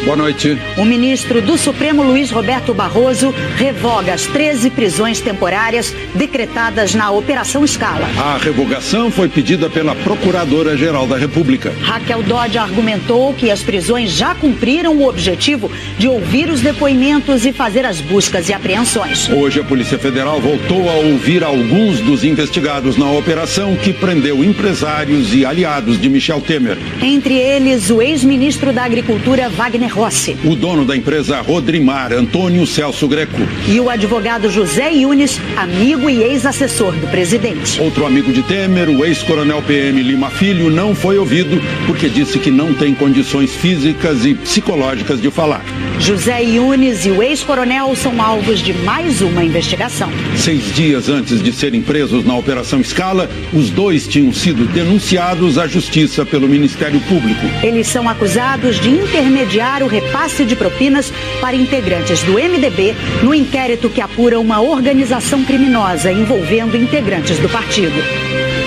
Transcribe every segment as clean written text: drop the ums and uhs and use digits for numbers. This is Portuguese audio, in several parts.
Boa noite. O ministro do Supremo, Luiz Roberto Barroso, revoga as 13 prisões temporárias decretadas na Operação Scala. A revogação foi pedida pela Procuradora-Geral da República. Raquel Dodge argumentou que as prisões já cumpriram o objetivo de ouvir os depoimentos e fazer as buscas e apreensões. Hoje a Polícia Federal voltou a ouvir alguns dos investigados na operação que prendeu empresários e aliados de Michel Temer. Entre eles, o ex-ministro da Agricultura, Wagner Rossi. O dono da empresa Rodrimar, Antônio Celso Greco. E o advogado José Yunes, amigo e ex-assessor do presidente. Outro amigo de Temer, o ex-coronel PM Lima Filho, não foi ouvido porque disse que não tem condições físicas e psicológicas de falar. José Yunes e o ex-coronel são alvos de mais uma investigação. 6 dias antes de serem presos na Operação Scala, os dois tinham sido denunciados à Justiça pelo Ministério Público. Eles são acusados de intermediar o repasse de propinas para integrantes do MDB no inquérito que apura uma organização criminosa envolvendo integrantes do partido.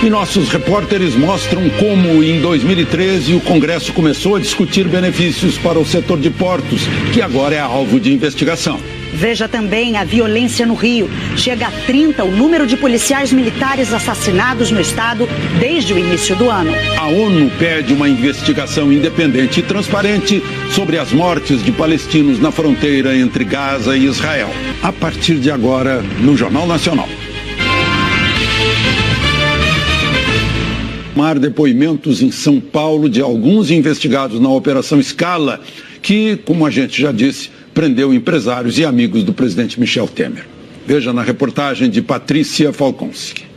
E nossos repórteres mostram como, em 2013, o Congresso começou a discutir benefícios para o setor de portos, que agora é alvo de investigação. Veja também a violência no Rio. Chega a 30 o número de policiais militares assassinados no estado desde o início do ano. A ONU pede uma investigação independente e transparente sobre as mortes de palestinos na fronteira entre Gaza e Israel. A partir de agora, no Jornal Nacional. Depoimentos em São Paulo de alguns investigados na Operação Scala, que, como a gente já disse, prendeu empresários e amigos do presidente Michel Temer. Veja na reportagem de Patrícia Falkonski.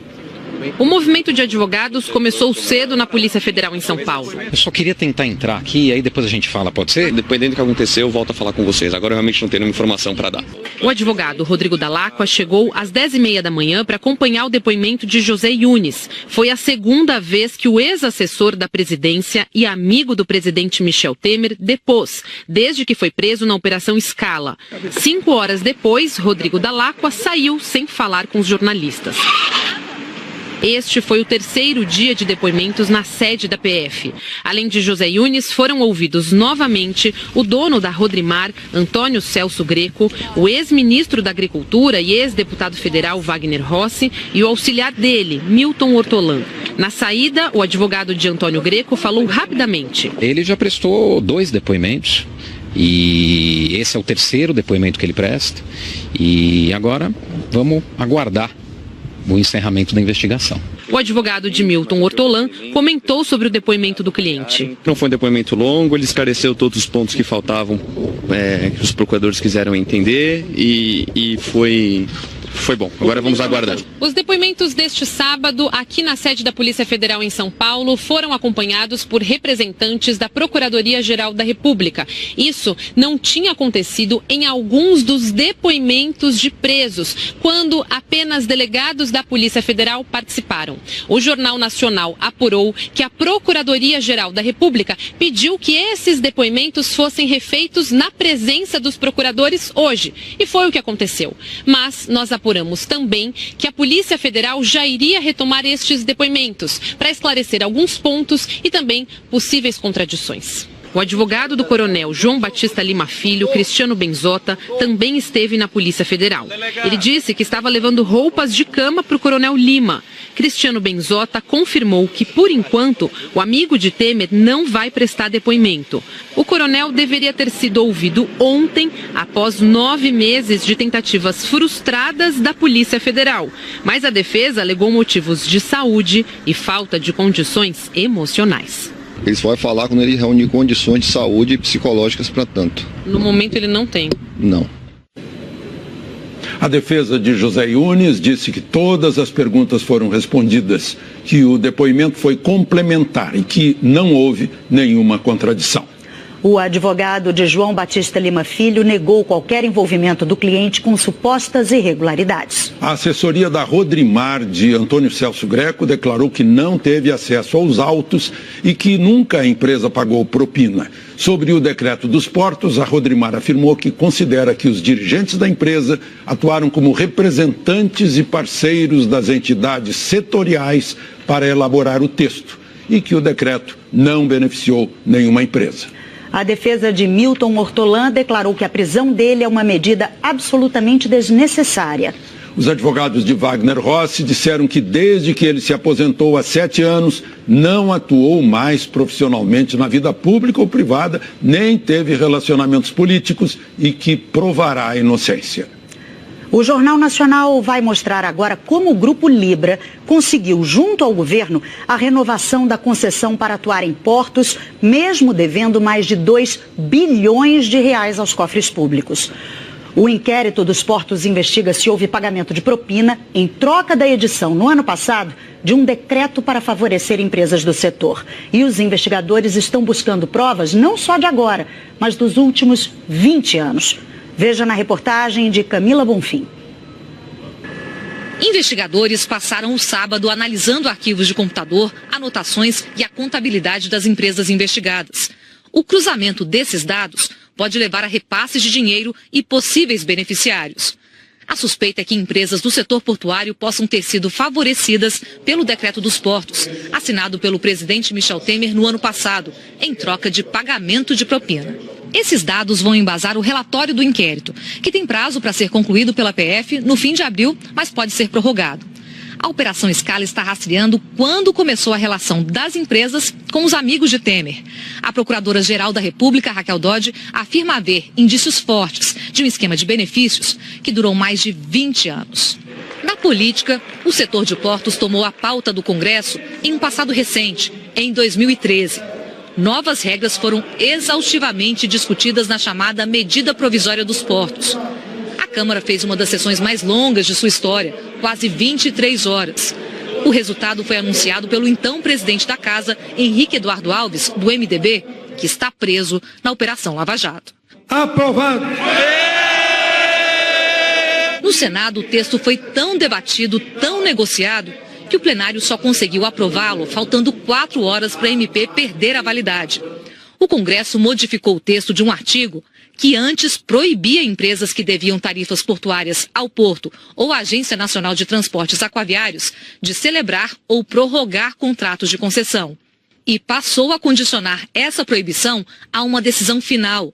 O movimento de advogados começou cedo na Polícia Federal em São Paulo. Eu só queria tentar entrar aqui e aí depois a gente fala, pode ser? Dependendo do que aconteceu, eu volto a falar com vocês. Agora eu realmente não tenho nenhuma informação para dar. O advogado Rodrigo Dall'Acqua chegou às 10h30 da manhã para acompanhar o depoimento de José Yunes. Foi a segunda vez que o ex-assessor da presidência e amigo do presidente Michel Temer depôs, desde que foi preso na Operação Scala. 5 horas depois, Rodrigo Dall'Acqua saiu sem falar com os jornalistas. Este foi o terceiro dia de depoimentos na sede da PF. Além de José Yunes, foram ouvidos novamente o dono da Rodrimar, Antônio Celso Greco, o ex-ministro da Agricultura e ex-deputado federal Wagner Rossi e o auxiliar dele, Milton Ortolan. Na saída, o advogado de Antônio Greco falou rapidamente. Ele já prestou 2 depoimentos. E esse é o terceiro depoimento que ele presta. E agora vamos aguardar o encerramento da investigação. O advogado de Milton Ortolan comentou sobre o depoimento do cliente. Não foi um depoimento longo, ele esclareceu todos os pontos que faltavam, que os procuradores quiseram entender e foi bom. Agora vamos aguardar. Os depoimentos deste sábado, aqui na sede da Polícia Federal em São Paulo, foram acompanhados por representantes da Procuradoria-Geral da República. Isso não tinha acontecido em alguns dos depoimentos de presos, quando apenas delegados da Polícia Federal participaram. O Jornal Nacional apurou que a Procuradoria-Geral da República pediu que esses depoimentos fossem refeitos na presença dos procuradores hoje. E foi o que aconteceu. Mas nós apuramos também que a Polícia Federal já iria retomar estes depoimentos para esclarecer alguns pontos e também possíveis contradições. O advogado do coronel João Batista Lima Filho, Cristiano Benzota, também esteve na Polícia Federal. Ele disse que estava levando roupas de cama para o coronel Lima. Cristiano Benzota confirmou que, por enquanto, o amigo de Temer não vai prestar depoimento. O coronel deveria ter sido ouvido ontem, após 9 meses de tentativas frustradas da Polícia Federal. Mas a defesa alegou motivos de saúde e falta de condições emocionais. Ele só vai falar quando ele reunir condições de saúde e psicológicas para tanto. No momento ele não tem. Não. A defesa de José Yunes disse que todas as perguntas foram respondidas, que o depoimento foi complementar e que não houve nenhuma contradição. O advogado de João Batista Lima Filho negou qualquer envolvimento do cliente com supostas irregularidades. A assessoria da Rodrimar, de Antônio Celso Greco, declarou que não teve acesso aos autos e que nunca a empresa pagou propina. Sobre o decreto dos portos, a Rodrimar afirmou que considera que os dirigentes da empresa atuaram como representantes e parceiros das entidades setoriais para elaborar o texto e que o decreto não beneficiou nenhuma empresa. A defesa de Milton Hortolã declarou que a prisão dele é uma medida absolutamente desnecessária. Os advogados de Wagner Rossi disseram que desde que ele se aposentou há 7 anos, não atuou mais profissionalmente na vida pública ou privada, nem teve relacionamentos políticos e que provará a inocência. O Jornal Nacional vai mostrar agora como o Grupo Libra conseguiu, junto ao governo, a renovação da concessão para atuar em portos, mesmo devendo mais de 2 bilhões de reais aos cofres públicos. O inquérito dos portos investiga se houve pagamento de propina em troca da edição, no ano passado, de um decreto para favorecer empresas do setor. E os investigadores estão buscando provas não só de agora, mas dos últimos 20 anos. Veja na reportagem de Camila Bonfim. Investigadores passaram o sábado analisando arquivos de computador, anotações e a contabilidade das empresas investigadas. O cruzamento desses dados pode levar a repasses de dinheiro e possíveis beneficiários. A suspeita é que empresas do setor portuário possam ter sido favorecidas pelo Decreto dos Portos, assinado pelo presidente Michel Temer no ano passado, em troca de pagamento de propina. Esses dados vão embasar o relatório do inquérito, que tem prazo para ser concluído pela PF no fim de abril, mas pode ser prorrogado. A Operação Scala está rastreando quando começou a relação das empresas com os amigos de Temer. A Procuradora-Geral da República, Raquel Dodge, afirma haver indícios fortes de um esquema de benefícios que durou mais de 20 anos. Na política, o setor de portos tomou a pauta do Congresso em um passado recente, em 2013. Novas regras foram exaustivamente discutidas na chamada Medida Provisória dos Portos. A Câmara fez uma das sessões mais longas de sua história, quase 23 horas. O resultado foi anunciado pelo então presidente da Casa, Henrique Eduardo Alves, do MDB, que está preso na Operação Lava Jato. Aprovado! No Senado, o texto foi tão debatido, tão negociado, que o plenário só conseguiu aprová-lo faltando 4 horas para a MP perder a validade. O Congresso modificou o texto de um artigo que antes proibia empresas que deviam tarifas portuárias ao Porto ou à Agência Nacional de Transportes Aquaviários de celebrar ou prorrogar contratos de concessão. E passou a condicionar essa proibição a uma decisão final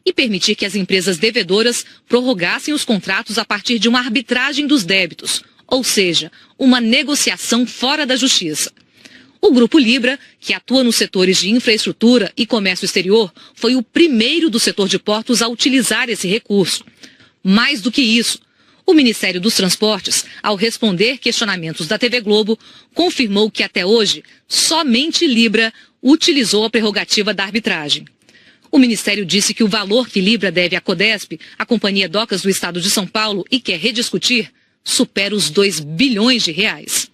e permitir que as empresas devedoras prorrogassem os contratos a partir de uma arbitragem dos débitos, ou seja, uma negociação fora da justiça. O Grupo Libra, que atua nos setores de infraestrutura e comércio exterior, foi o primeiro do setor de portos a utilizar esse recurso. Mais do que isso, o Ministério dos Transportes, ao responder questionamentos da TV Globo, confirmou que até hoje somente Libra utilizou a prerrogativa da arbitragem. O Ministério disse que o valor que Libra deve à Codesp, a Companhia Docas do Estado de São Paulo, e quer rediscutir, supera os 2 bilhões de reais.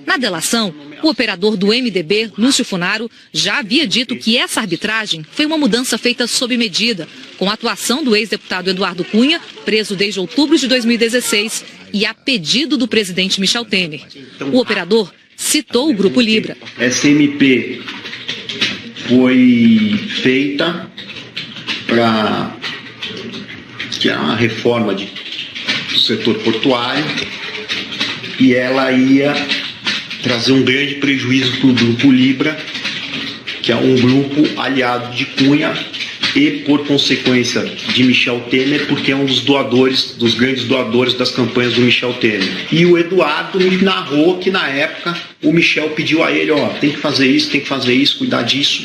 Na delação, o operador do MDB, Lúcio Funaro, já havia dito que essa arbitragem foi uma mudança feita sob medida, com a atuação do ex-deputado Eduardo Cunha, preso desde outubro de 2016, e a pedido do presidente Michel Temer. O operador citou o Grupo Libra. Essa MP foi feita para que é uma reforma do setor portuário e ela ia trazer um grande prejuízo para o Grupo Libra, que é um grupo aliado de Cunha e, por consequência, de Michel Temer, porque é um dos doadores, dos grandes doadores das campanhas do Michel Temer. E o Eduardo me narrou que, na época, o Michel pediu a ele, tem que fazer isso, cuidar disso,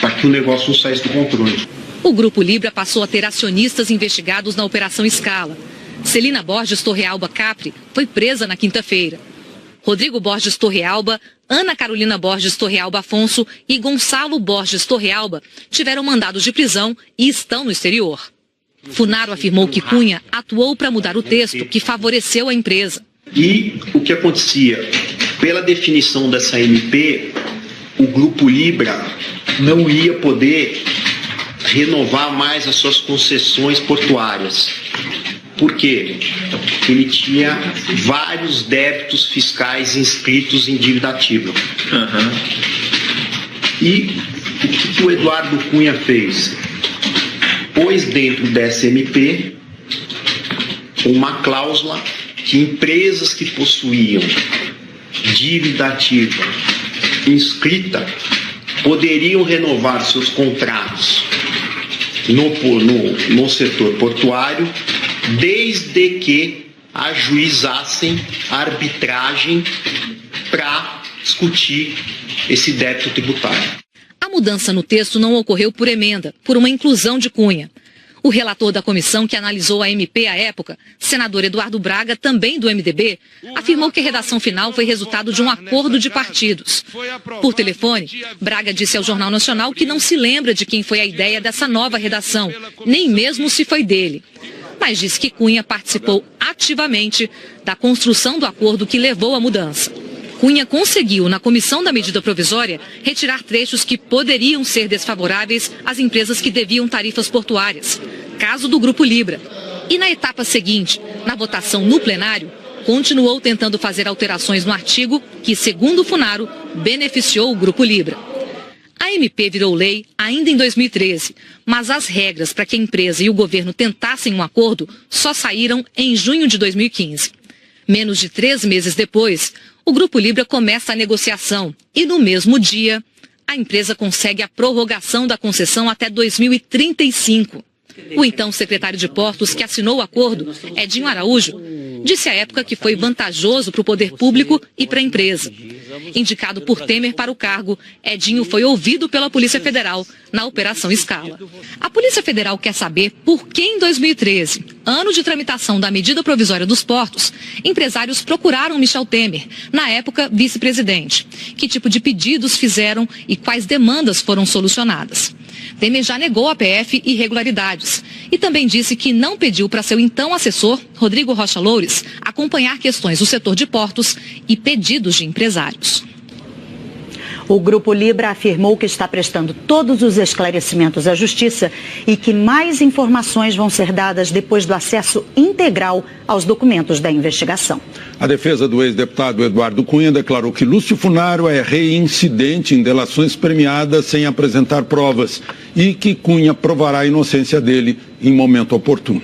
para que o negócio não saísse do controle. O Grupo Libra passou a ter acionistas investigados na Operação Scala. Celina Borges Torrealba Capri foi presa na quinta-feira. Rodrigo Borges Torrealba, Ana Carolina Borges Torrealba Afonso e Gonçalo Borges Torrealba tiveram mandados de prisão e estão no exterior. Funaro afirmou que Cunha atuou para mudar o texto que favoreceu a empresa. E o que acontecia? Pela definição dessa MP, o Grupo Libra não ia poder renovar mais as suas concessões portuárias. Por quê? Porque ele tinha vários débitos fiscais inscritos em dívida ativa. E o que o Eduardo Cunha fez? Pôs dentro dessa MP uma cláusula que empresas que possuíam dívida ativa inscrita poderiam renovar seus contratos no setor portuário, desde que ajuizassem a arbitragem para discutir esse débito tributário. A mudança no texto não ocorreu por emenda, por uma inclusão de Cunha. O relator da comissão que analisou a MP à época, senador Eduardo Braga, também do MDB, afirmou que a redação final foi resultado de um acordo de partidos. Por telefone, Braga disse ao Jornal Nacional que não se lembra de quem foi a ideia dessa nova redação, nem mesmo se foi dele. Mas disse que Cunha participou ativamente da construção do acordo que levou à mudança. Cunha conseguiu, na comissão da medida provisória, retirar trechos que poderiam ser desfavoráveis às empresas que deviam tarifas portuárias, caso do Grupo Libra. E na etapa seguinte, na votação no plenário, continuou tentando fazer alterações no artigo que, segundo Funaro, beneficiou o Grupo Libra. A MP virou lei ainda em 2013, mas as regras para que a empresa e o governo tentassem um acordo só saíram em junho de 2015. Menos de 3 meses depois, o Grupo Libra começa a negociação e, no mesmo dia, a empresa consegue a prorrogação da concessão até 2035. O então secretário de Portos, que assinou o acordo, Edinho Araújo, disse à época que foi vantajoso para o poder público e para a empresa. Indicado por Temer para o cargo, Edinho foi ouvido pela Polícia Federal na Operação Scala. A Polícia Federal quer saber por que em 2013, ano de tramitação da medida provisória dos portos, empresários procuraram Michel Temer, na época vice-presidente. Que tipo de pedidos fizeram e quais demandas foram solucionadas. Temer já negou à PF irregularidades e também disse que não pediu para seu então assessor, Rodrigo Rocha Loures, acompanhar questões do setor de portos e pedidos de empresários. O Grupo Libra afirmou que está prestando todos os esclarecimentos à Justiça e que mais informações vão ser dadas depois do acesso integral aos documentos da investigação. A defesa do ex-deputado Eduardo Cunha declarou que Lúcio Funaro é reincidente em delações premiadas sem apresentar provas e que Cunha provará a inocência dele em momento oportuno.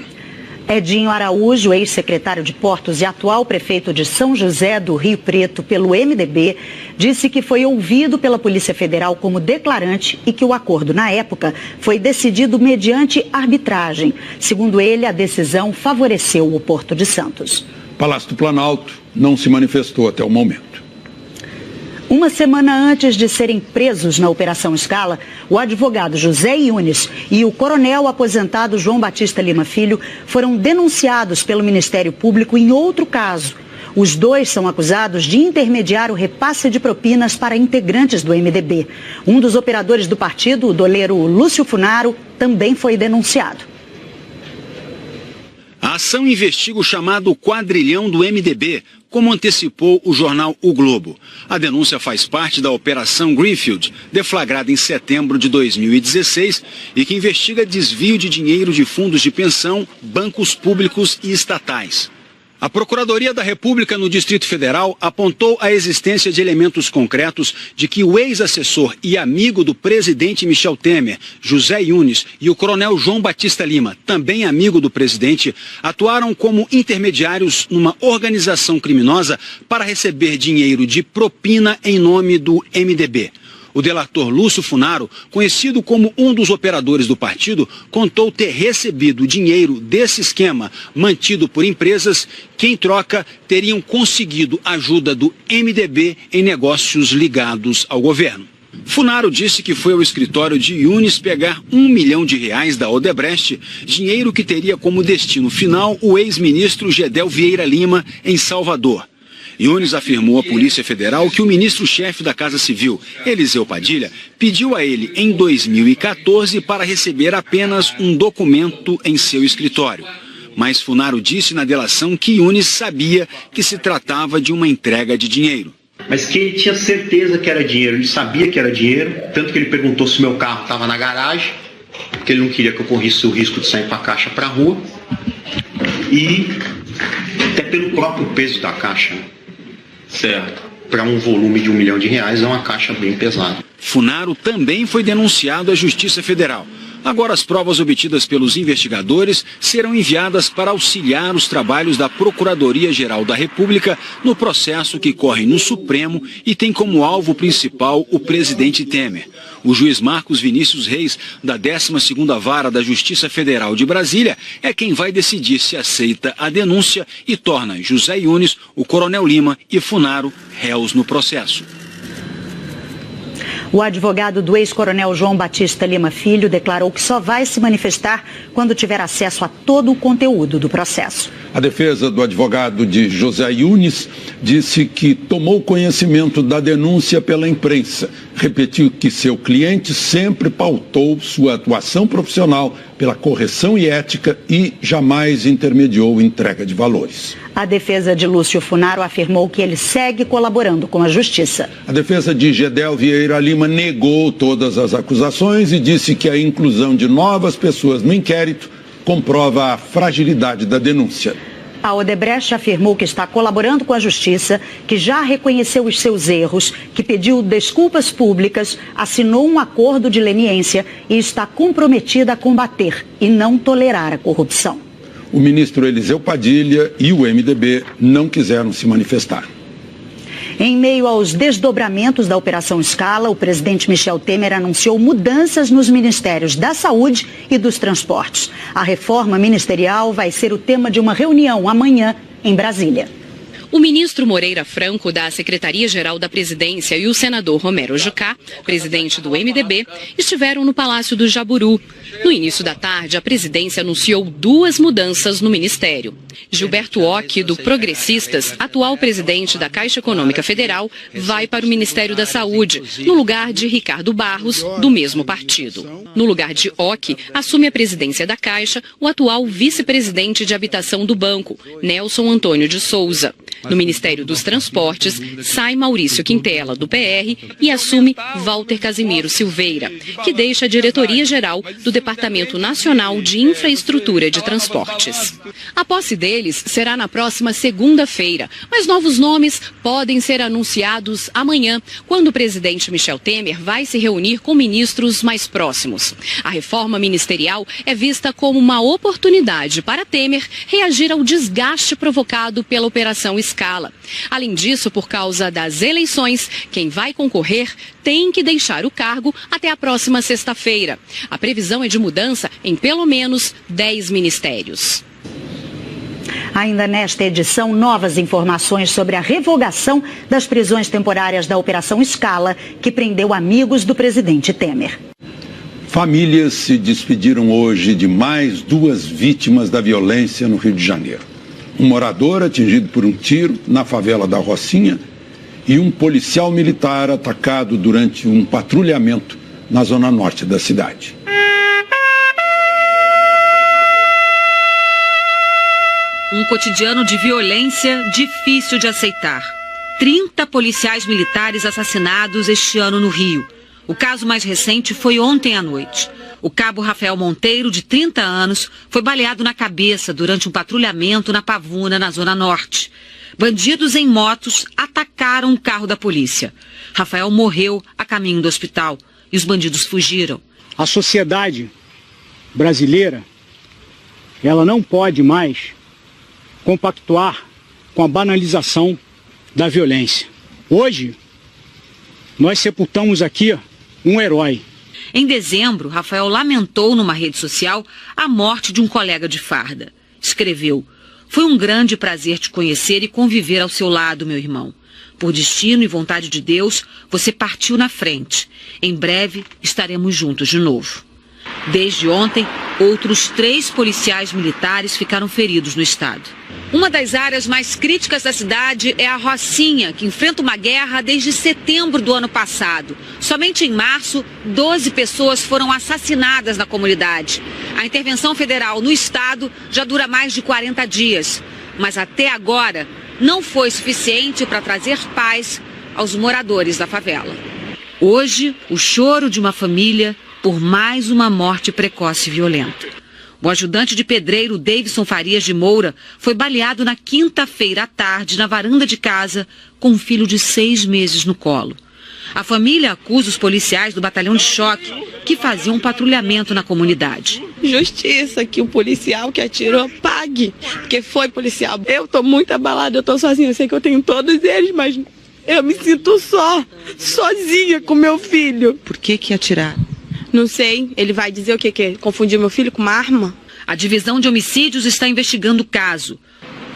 Edinho Araújo, ex-secretário de Portos e atual prefeito de São José do Rio Preto pelo MDB, disse que foi ouvido pela Polícia Federal como declarante e que o acordo, na época, foi decidido mediante arbitragem. Segundo ele, a decisão favoreceu o Porto de Santos. Palácio do Planalto não se manifestou até o momento. Uma semana antes de serem presos na Operação Scala, o advogado José Yunes e o coronel aposentado João Batista Lima Filho foram denunciados pelo Ministério Público em outro caso. Os dois são acusados de intermediar o repasse de propinas para integrantes do MDB. Um dos operadores do partido, o doleiro Lúcio Funaro, também foi denunciado. A ação investiga o chamado quadrilhão do MDB, como antecipou o jornal O Globo. A denúncia faz parte da Operação Greenfield, deflagrada em setembro de 2016 e que investiga desvio de dinheiro de fundos de pensão, bancos públicos e estatais. A Procuradoria da República no Distrito Federal apontou a existência de elementos concretos de que o ex-assessor e amigo do presidente Michel Temer, José Yunes, e o coronel João Batista Lima, também amigo do presidente, atuaram como intermediários numa organização criminosa para receber dinheiro de propina em nome do MDB. O delator Lúcio Funaro, conhecido como um dos operadores do partido, contou ter recebido dinheiro desse esquema mantido por empresas que, em troca, teriam conseguido ajuda do MDB em negócios ligados ao governo. Funaro disse que foi ao escritório de Yunes pegar R$1 milhão da Odebrecht, dinheiro que teria como destino final o ex-ministro Gedel Vieira Lima, em Salvador. Yunes afirmou à Polícia Federal que o ministro-chefe da Casa Civil, Eliseu Padilha, pediu a ele em 2014 para receber apenas um documento em seu escritório. Mas Funaro disse na delação que Yunes sabia que se tratava de uma entrega de dinheiro. Mas que ele tinha certeza que era dinheiro, ele sabia que era dinheiro, tanto que ele perguntou se meu carro estava na garagem, porque ele não queria que eu corresse o risco de sair para a caixa para a rua, e até pelo próprio peso da caixa. Certo. Para um volume de R$1 milhão é uma caixa bem pesada. Funaro também foi denunciado à Justiça Federal. Agora, as provas obtidas pelos investigadores serão enviadas para auxiliar os trabalhos da Procuradoria-Geral da República no processo que corre no Supremo e tem como alvo principal o presidente Temer. O juiz Marcos Vinícius Reis, da 12ª Vara da Justiça Federal de Brasília, é quem vai decidir se aceita a denúncia e torna José Yunes, o Coronel Lima e Funaro réus no processo. O advogado do ex-coronel João Batista Lima Filho declarou que só vai se manifestar quando tiver acesso a todo o conteúdo do processo. A defesa do advogado de José Yunes disse que tomou conhecimento da denúncia pela imprensa. Repetiu que seu cliente sempre pautou sua atuação profissional pela correção e ética e jamais intermediou entrega de valores. A defesa de Lúcio Funaro afirmou que ele segue colaborando com a justiça. A defesa de Gedel Vieira Lima negou todas as acusações e disse que a inclusão de novas pessoas no inquérito comprova a fragilidade da denúncia. A Odebrecht afirmou que está colaborando com a justiça, que já reconheceu os seus erros, que pediu desculpas públicas, assinou um acordo de leniência e está comprometida a combater e não tolerar a corrupção. O ministro Eliseu Padilha e o MDB não quiseram se manifestar. Em meio aos desdobramentos da Operação Scala, o presidente Michel Temer anunciou mudanças nos ministérios da Saúde e dos Transportes. A reforma ministerial vai ser o tema de uma reunião amanhã em Brasília. O ministro Moreira Franco, da Secretaria-Geral da Presidência, e o senador Romero Jucá, presidente do MDB, estiveram no Palácio do Jaburu. No início da tarde, a presidência anunciou 2 mudanças no ministério. Gilberto Ock, do Progressistas, atual presidente da Caixa Econômica Federal, vai para o Ministério da Saúde, no lugar de Ricardo Barros, do mesmo partido. No lugar de Ock, assume a presidência da Caixa o atual vice-presidente de habitação do banco, Nelson Antônio de Souza. No Ministério dos Transportes, sai Maurício Quintela, do PR, e assume Walter Casimiro Silveira, que deixa a diretoria-geral do Departamento Nacional de Infraestrutura de Transportes. A posse deles será na próxima segunda-feira, mas novos nomes podem ser anunciados amanhã, quando o presidente Michel Temer vai se reunir com ministros mais próximos. A reforma ministerial é vista como uma oportunidade para Temer reagir ao desgaste provocado pela Operação Scala. Além disso, por causa das eleições, quem vai concorrer tem que deixar o cargo até a próxima sexta-feira. A previsão é de mudança em pelo menos 10 ministérios. Ainda nesta edição, novas informações sobre a revogação das prisões temporárias da Operação Scala, que prendeu amigos do presidente Temer. Famílias se despediram hoje de mais 2 vítimas da violência no Rio de Janeiro. Um morador atingido por um tiro na favela da Rocinha e um policial militar atacado durante um patrulhamento na zona norte da cidade. Um cotidiano de violência difícil de aceitar. 30 policiais militares assassinados este ano no Rio. O caso mais recente foi ontem à noite. O cabo Rafael Monteiro, de 30 anos, foi baleado na cabeça durante um patrulhamento na Pavuna, na Zona Norte. Bandidos em motos atacaram o carro da polícia. Rafael morreu a caminho do hospital e os bandidos fugiram. A sociedade brasileira, ela não pode mais compactuar com a banalização da violência. Hoje, nós sepultamos aqui um herói. Em dezembro, Rafael lamentou numa rede social a morte de um colega de farda. Escreveu: "Foi um grande prazer te conhecer e conviver ao seu lado, meu irmão. Por destino e vontade de Deus, você partiu na frente. Em breve estaremos juntos de novo." Desde ontem, outros 3 policiais militares ficaram feridos no estado. Uma das áreas mais críticas da cidade é a Rocinha, que enfrenta uma guerra desde setembro do ano passado. Somente em março, 12 pessoas foram assassinadas na comunidade. A intervenção federal no estado já dura mais de 40 dias. Mas até agora, não foi suficiente para trazer paz aos moradores da favela. Hoje, o choro de uma família por mais uma morte precoce e violenta. O ajudante de pedreiro Davidson Farias de Moura foi baleado na quinta-feira à tarde na varanda de casa com um filho de 6 meses no colo. A família acusa os policiais do batalhão de choque, que faziam um patrulhamento na comunidade. Justiça, que o policial que atirou pague, porque foi policial. Eu estou muito abalada, eu estou sozinha, eu sei que eu tenho todos eles, mas eu me sinto sozinha com meu filho. Por que atiraram? Não sei, ele vai dizer o que? Confundiu meu filho com uma arma? A divisão de homicídios está investigando o caso.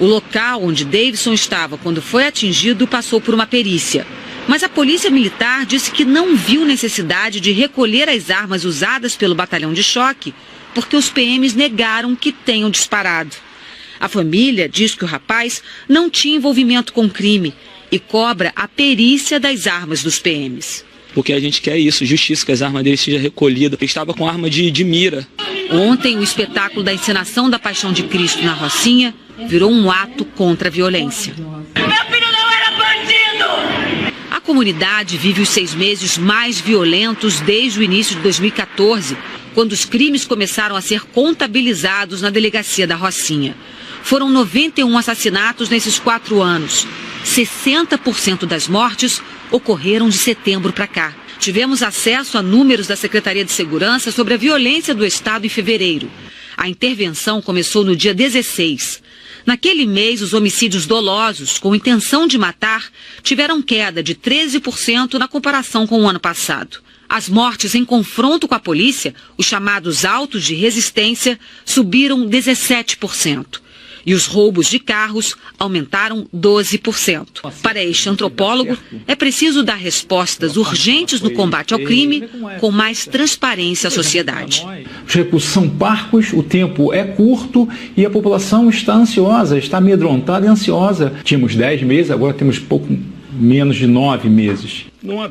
O local onde Davidson estava quando foi atingido passou por uma perícia. Mas a polícia militar disse que não viu necessidade de recolher as armas usadas pelo batalhão de choque, porque os PMs negaram que tenham disparado. A família diz que o rapaz não tinha envolvimento com crime e cobra a perícia das armas dos PMs. Porque a gente quer isso, justiça, que as armas dele sejam recolhidas. Ele estava com arma de mira. Ontem, o espetáculo da encenação da Paixão de Cristo na Rocinha virou um ato contra a violência. Meu filho não era bandido! A comunidade vive os 6 meses mais violentos desde o início de 2014, quando os crimes começaram a ser contabilizados na delegacia da Rocinha. Foram 91 assassinatos nesses 4 anos. 60% das mortes ocorreram de setembro para cá. Tivemos acesso a números da Secretaria de Segurança sobre a violência do Estado em fevereiro. A intervenção começou no dia 16. Naquele mês, os homicídios dolosos, com intenção de matar, tiveram queda de 13% na comparação com o ano passado. As mortes em confronto com a polícia, os chamados autos de resistência, subiram 17%. E os roubos de carros aumentaram 12%. Para este antropólogo, é preciso dar respostas urgentes no combate ao crime com mais transparência à sociedade. Os recursos são parcos, o tempo é curto e a população está ansiosa, está amedrontada e ansiosa. Tínhamos 10 meses, agora temos pouco menos de 9 meses.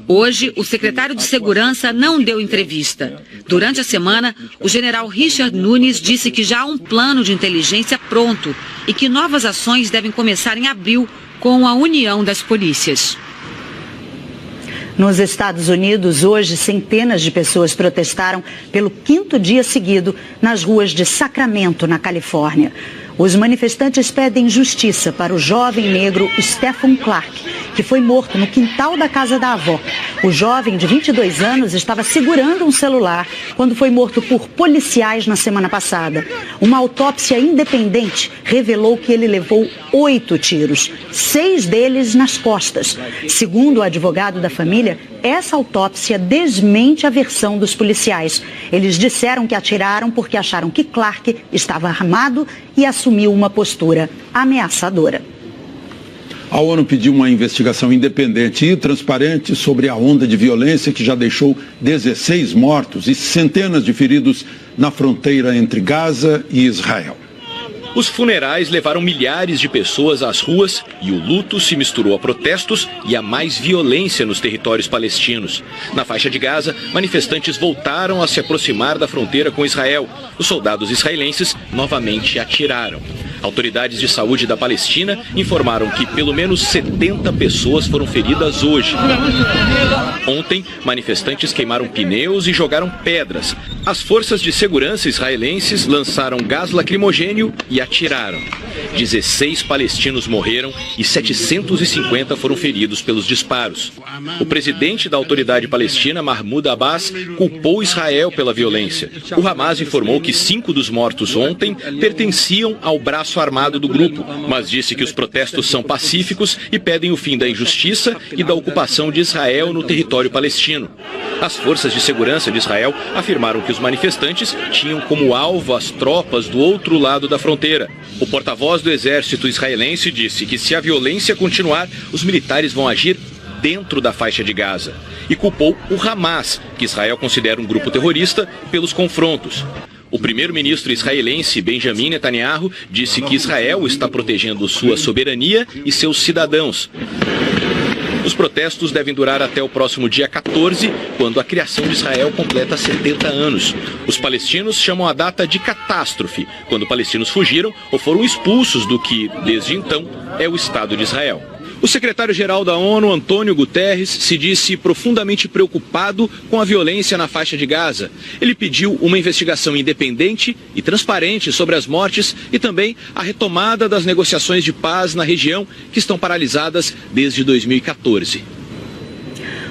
Hoje, o secretário de Segurança não deu entrevista. Durante a semana, o general Richard Nunes disse que já há um plano de inteligência pronto e que novas ações devem começar em abril com a união das polícias. Nos Estados Unidos, hoje, centenas de pessoas protestaram pelo 5º dia seguido nas ruas de Sacramento, na Califórnia. Os manifestantes pedem justiça para o jovem negro Stephon Clark, que foi morto no quintal da casa da avó. O jovem, de 22 anos, estava segurando um celular quando foi morto por policiais na semana passada. Uma autópsia independente revelou que ele levou 8 tiros, 6 deles nas costas. Segundo o advogado da família, essa autópsia desmente a versão dos policiais. Eles disseram que atiraram porque acharam que Clark estava armado e assumiu uma postura ameaçadora. A ONU pediu uma investigação independente e transparente sobre a onda de violência que já deixou 16 mortos e centenas de feridos na fronteira entre Gaza e Israel. Os funerais levaram milhares de pessoas às ruas e o luto se misturou a protestos e a mais violência nos territórios palestinos. Na faixa de Gaza, manifestantes voltaram a se aproximar da fronteira com Israel. Os soldados israelenses novamente atiraram. Autoridades de saúde da Palestina informaram que pelo menos 70 pessoas foram feridas hoje. Ontem, manifestantes queimaram pneus e jogaram pedras. As forças de segurança israelenses lançaram gás lacrimogênio e atiraram. 16 palestinos morreram e 750 foram feridos pelos disparos. O presidente da autoridade palestina, Mahmoud Abbas, culpou Israel pela violência. O Hamas informou que 5 dos mortos ontem pertenciam ao braço armado do grupo, mas disse que os protestos são pacíficos e pedem o fim da injustiça e da ocupação de Israel no território palestino. As forças de segurança de Israel afirmaram que os manifestantes tinham como alvo as tropas do outro lado da fronteira. O porta-voz do exército israelense disse que se a violência continuar, os militares vão agir dentro da faixa de Gaza e culpou o Hamas, que Israel considera um grupo terrorista, pelos confrontos. O primeiro-ministro israelense Benjamin Netanyahu disse que Israel está protegendo sua soberania e seus cidadãos. Os protestos devem durar até o próximo dia 14, quando a criação de Israel completa 70 anos. Os palestinos chamam a data de catástrofe, quando palestinos fugiram ou foram expulsos do que, desde então, é o Estado de Israel. O secretário-geral da ONU, Antônio Guterres, se disse profundamente preocupado com a violência na faixa de Gaza. Ele pediu uma investigação independente e transparente sobre as mortes e também a retomada das negociações de paz na região, que estão paralisadas desde 2014.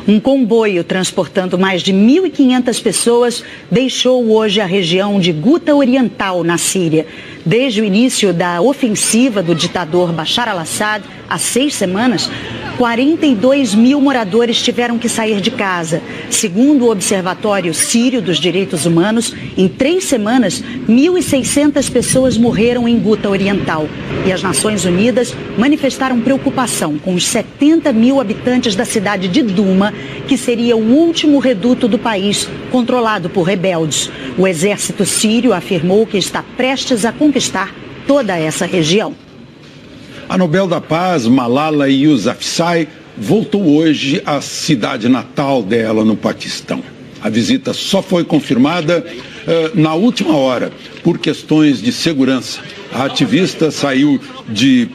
Um comboio transportando mais de 1.500 pessoas deixou hoje a região de Guta Oriental, na Síria. Desde o início da ofensiva do ditador Bashar al-Assad, há 6 semanas, 42 mil moradores tiveram que sair de casa. Segundo o Observatório Sírio dos Direitos Humanos, em 3 semanas, 1.600 pessoas morreram em Guta Oriental. E as Nações Unidas manifestaram preocupação com os 70 mil habitantes da cidade de Duma, que seria o último reduto do país controlado por rebeldes. O exército sírio afirmou que está prestes a conquistar toda essa região. A Nobel da Paz, Malala Yousafzai, voltou hoje à cidade natal dela, no Paquistão. A visita só foi confirmada na última hora, por questões de segurança. A ativista saiu de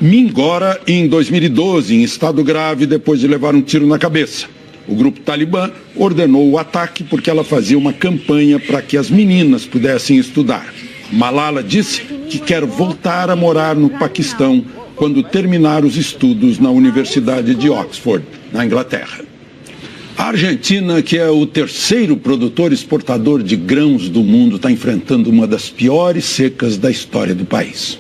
Mingora em 2012, em estado grave, depois de levar um tiro na cabeça. O grupo Talibã ordenou o ataque porque ela fazia uma campanha para que as meninas pudessem estudar. Malala disse que quer voltar a morar no Paquistão quando terminar os estudos na Universidade de Oxford, na Inglaterra. A Argentina, que é o terceiro produtor exportador de grãos do mundo, está enfrentando uma das piores secas da história do país.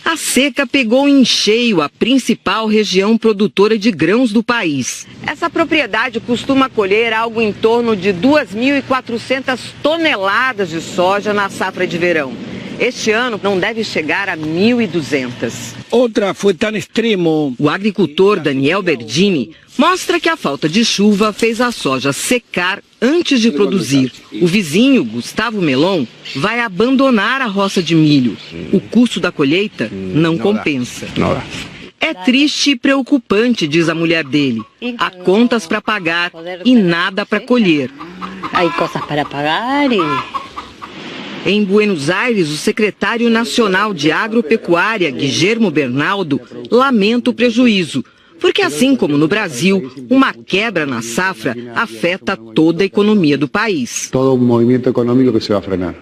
A seca pegou em cheio a principal região produtora de grãos do país. Essa propriedade costuma colher algo em torno de 2.400 toneladas de soja na safra de verão. Este ano não deve chegar a 1.200. Outra foi tão extremo. O agricultor Daniel Berdini mostra que a falta de chuva fez a soja secar antes de produzir. O vizinho, Gustavo Melon, vai abandonar a roça de milho. O custo da colheita não compensa. É triste e preocupante, diz a mulher dele. Há contas para pagar e nada para colher. Há coisas para pagar e... Em Buenos Aires, o secretário nacional de Agropecuária, Guillermo Bernaldo, lamenta o prejuízo, porque assim como no Brasil, uma quebra na safra afeta toda a economia do país. Todo um movimento econômico que se vai frenar.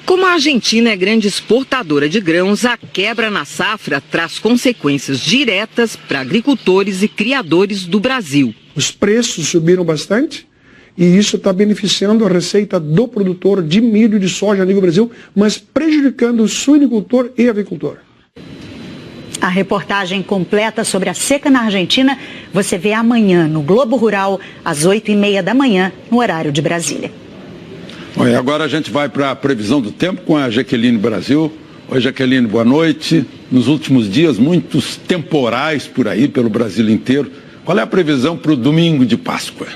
Como a Argentina é grande exportadora de grãos, a quebra na safra traz consequências diretas para agricultores e criadores do Brasil. Os preços subiram bastante. E isso está beneficiando a receita do produtor de milho e de soja a nível Brasil, mas prejudicando o suinicultor e avicultor. A reportagem completa sobre a seca na Argentina você vê amanhã no Globo Rural, às 8h30 da manhã, no horário de Brasília. Bom, e agora a gente vai para a previsão do tempo com a Jaqueline Brasil. Oi, Jaqueline, boa noite. Nos últimos dias, muitos temporais por aí, pelo Brasil inteiro. Qual é a previsão para o domingo de Páscoa?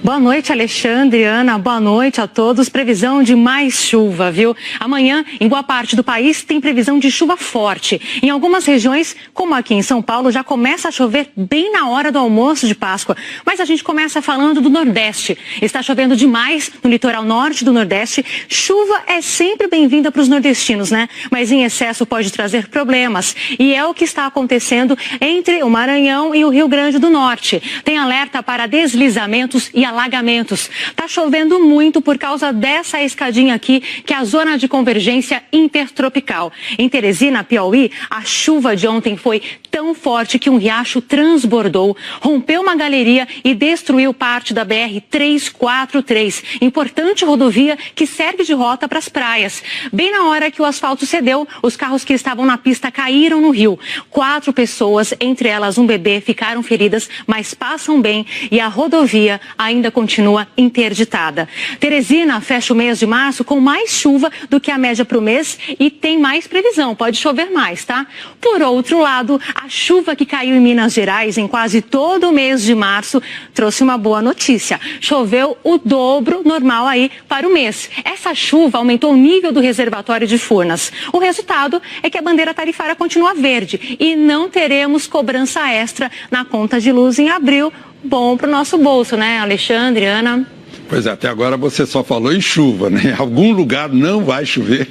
Boa noite, Alexandre, Ana, boa noite a todos. Previsão de mais chuva, viu? Amanhã, em boa parte do país, tem previsão de chuva forte. Em algumas regiões, como aqui em São Paulo, já começa a chover bem na hora do almoço de Páscoa. Mas a gente começa falando do Nordeste. Está chovendo demais no litoral norte do Nordeste. Chuva é sempre bem-vinda para os nordestinos, né? Mas em excesso pode trazer problemas. E é o que está acontecendo entre o Maranhão e o Rio Grande do Norte. Tem alerta para deslizamentos e alagamentos. Está chovendo muito por causa dessa escadinha aqui, que é a zona de convergência intertropical. Em Teresina, Piauí, a chuva de ontem foi tão forte que um riacho transbordou, rompeu uma galeria e destruiu parte da BR-343, importante rodovia que serve de rota para as praias. Bem na hora que o asfalto cedeu, os carros que estavam na pista caíram no rio. 4 pessoas, entre elas um bebê, ficaram feridas, mas passam bem e a rodovia ainda continua interditada. Teresina fecha o mês de março com mais chuva do que a média para o mês e tem mais previsão, pode chover mais, tá? Por outro lado, a chuva que caiu em Minas Gerais em quase todo o mês de março trouxe uma boa notícia. Choveu o dobro normal aí para o mês. Essa chuva aumentou o nível do reservatório de Furnas. O resultado é que a bandeira tarifária continua verde e não teremos cobrança extra na conta de luz em abril. Bom para o nosso bolso, né, Alexandre, Ana? Pois é, até agora você só falou em chuva, né? Em algum lugar não vai chover.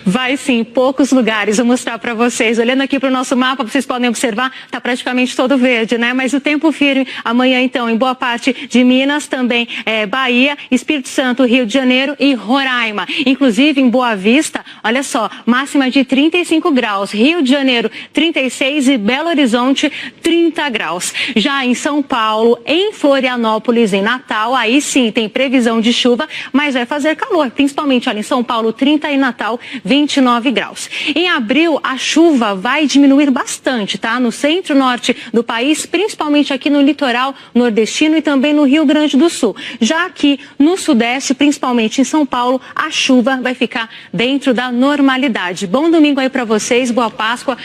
Vai sim, poucos lugares, vou mostrar para vocês. Olhando aqui para o nosso mapa, vocês podem observar, está praticamente todo verde, né? Mas o tempo firme amanhã, então, em boa parte de Minas, também Bahia, Espírito Santo, Rio de Janeiro e Roraima. Inclusive, em Boa Vista, olha só, máxima de 35 graus. Rio de Janeiro, 36 e Belo Horizonte, 30 graus. Já em São Paulo, em Florianópolis, em Natal, aí sim tem previsão de chuva, mas vai fazer calor, principalmente olha, em São Paulo, 30 e Natal, 29 graus. Em abril, a chuva vai diminuir bastante, tá? No centro-norte do país, principalmente aqui no litoral nordestino e também no Rio Grande do Sul. Já aqui no sudeste, principalmente em São Paulo, a chuva vai ficar dentro da normalidade. Bom domingo aí para vocês, boa Páscoa,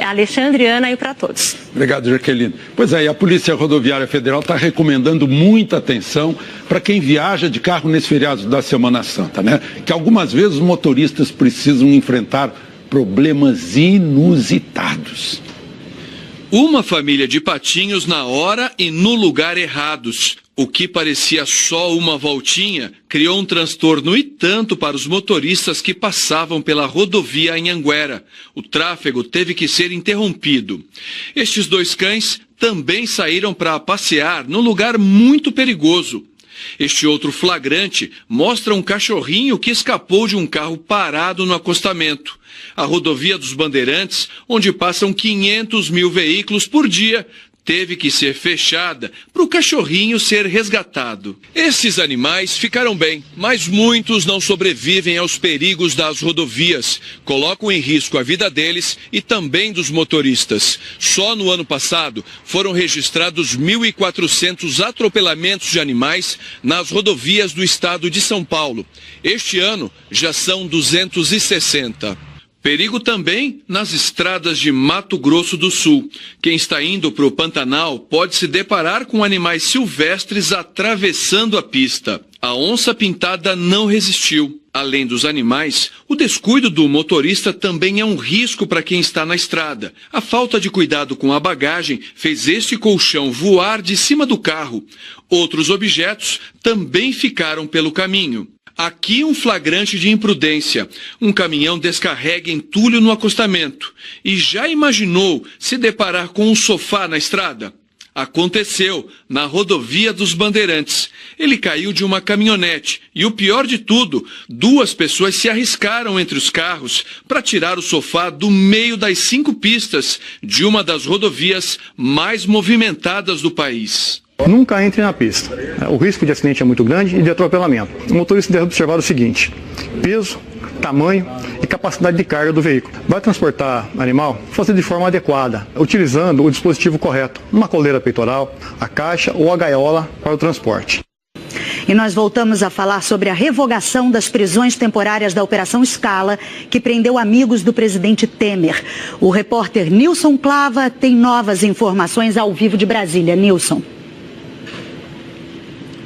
Alexandre, Ana, e para todos. Obrigado, Jaqueline. Pois é, e a Polícia Rodoviária Federal está recomendando muita atenção para quem viaja de carro nesse feriado da Semana Santa, né? Que algumas vezes os motoristas precisam enfrentar problemas inusitados. Uma família de Patinhos na hora e no lugar errados. O que parecia só uma voltinha criou um transtorno e tanto para os motoristas que passavam pela rodovia Anhanguera. O tráfego teve que ser interrompido. Estes dois cães também saíram para passear num lugar muito perigoso. Este outro flagrante mostra um cachorrinho que escapou de um carro parado no acostamento. A rodovia dos Bandeirantes, onde passam 500 mil veículos por dia, teve que ser fechada para o cachorrinho ser resgatado. Esses animais ficaram bem, mas muitos não sobrevivem aos perigos das rodovias. Colocam em risco a vida deles e também dos motoristas. Só no ano passado foram registrados 1.400 atropelamentos de animais nas rodovias do estado de São Paulo. Este ano já são 260. Perigo também nas estradas de Mato Grosso do Sul. Quem está indo para o Pantanal pode se deparar com animais silvestres atravessando a pista. A onça-pintada não resistiu. Além dos animais, o descuido do motorista também é um risco para quem está na estrada. A falta de cuidado com a bagagem fez este colchão voar de cima do carro. Outros objetos também ficaram pelo caminho. Aqui um flagrante de imprudência. Um caminhão descarrega entulho no acostamento. E já imaginou se deparar com um sofá na estrada? Aconteceu na rodovia dos Bandeirantes. Ele caiu de uma caminhonete. E o pior de tudo, 2 pessoas se arriscaram entre os carros para tirar o sofá do meio das 5 pistas de uma das rodovias mais movimentadas do país. Nunca entre na pista. O risco de acidente é muito grande e de atropelamento. O motorista deve observar o seguinte: peso, tamanho e capacidade de carga do veículo. Vai transportar animal? Fazer de forma adequada, utilizando o dispositivo correto, uma coleira peitoral, a caixa ou a gaiola para o transporte. E nós voltamos a falar sobre a revogação das prisões temporárias da Operação Scala, que prendeu amigos do presidente Temer. O repórter Nilson Clava tem novas informações ao vivo de Brasília. Nilson.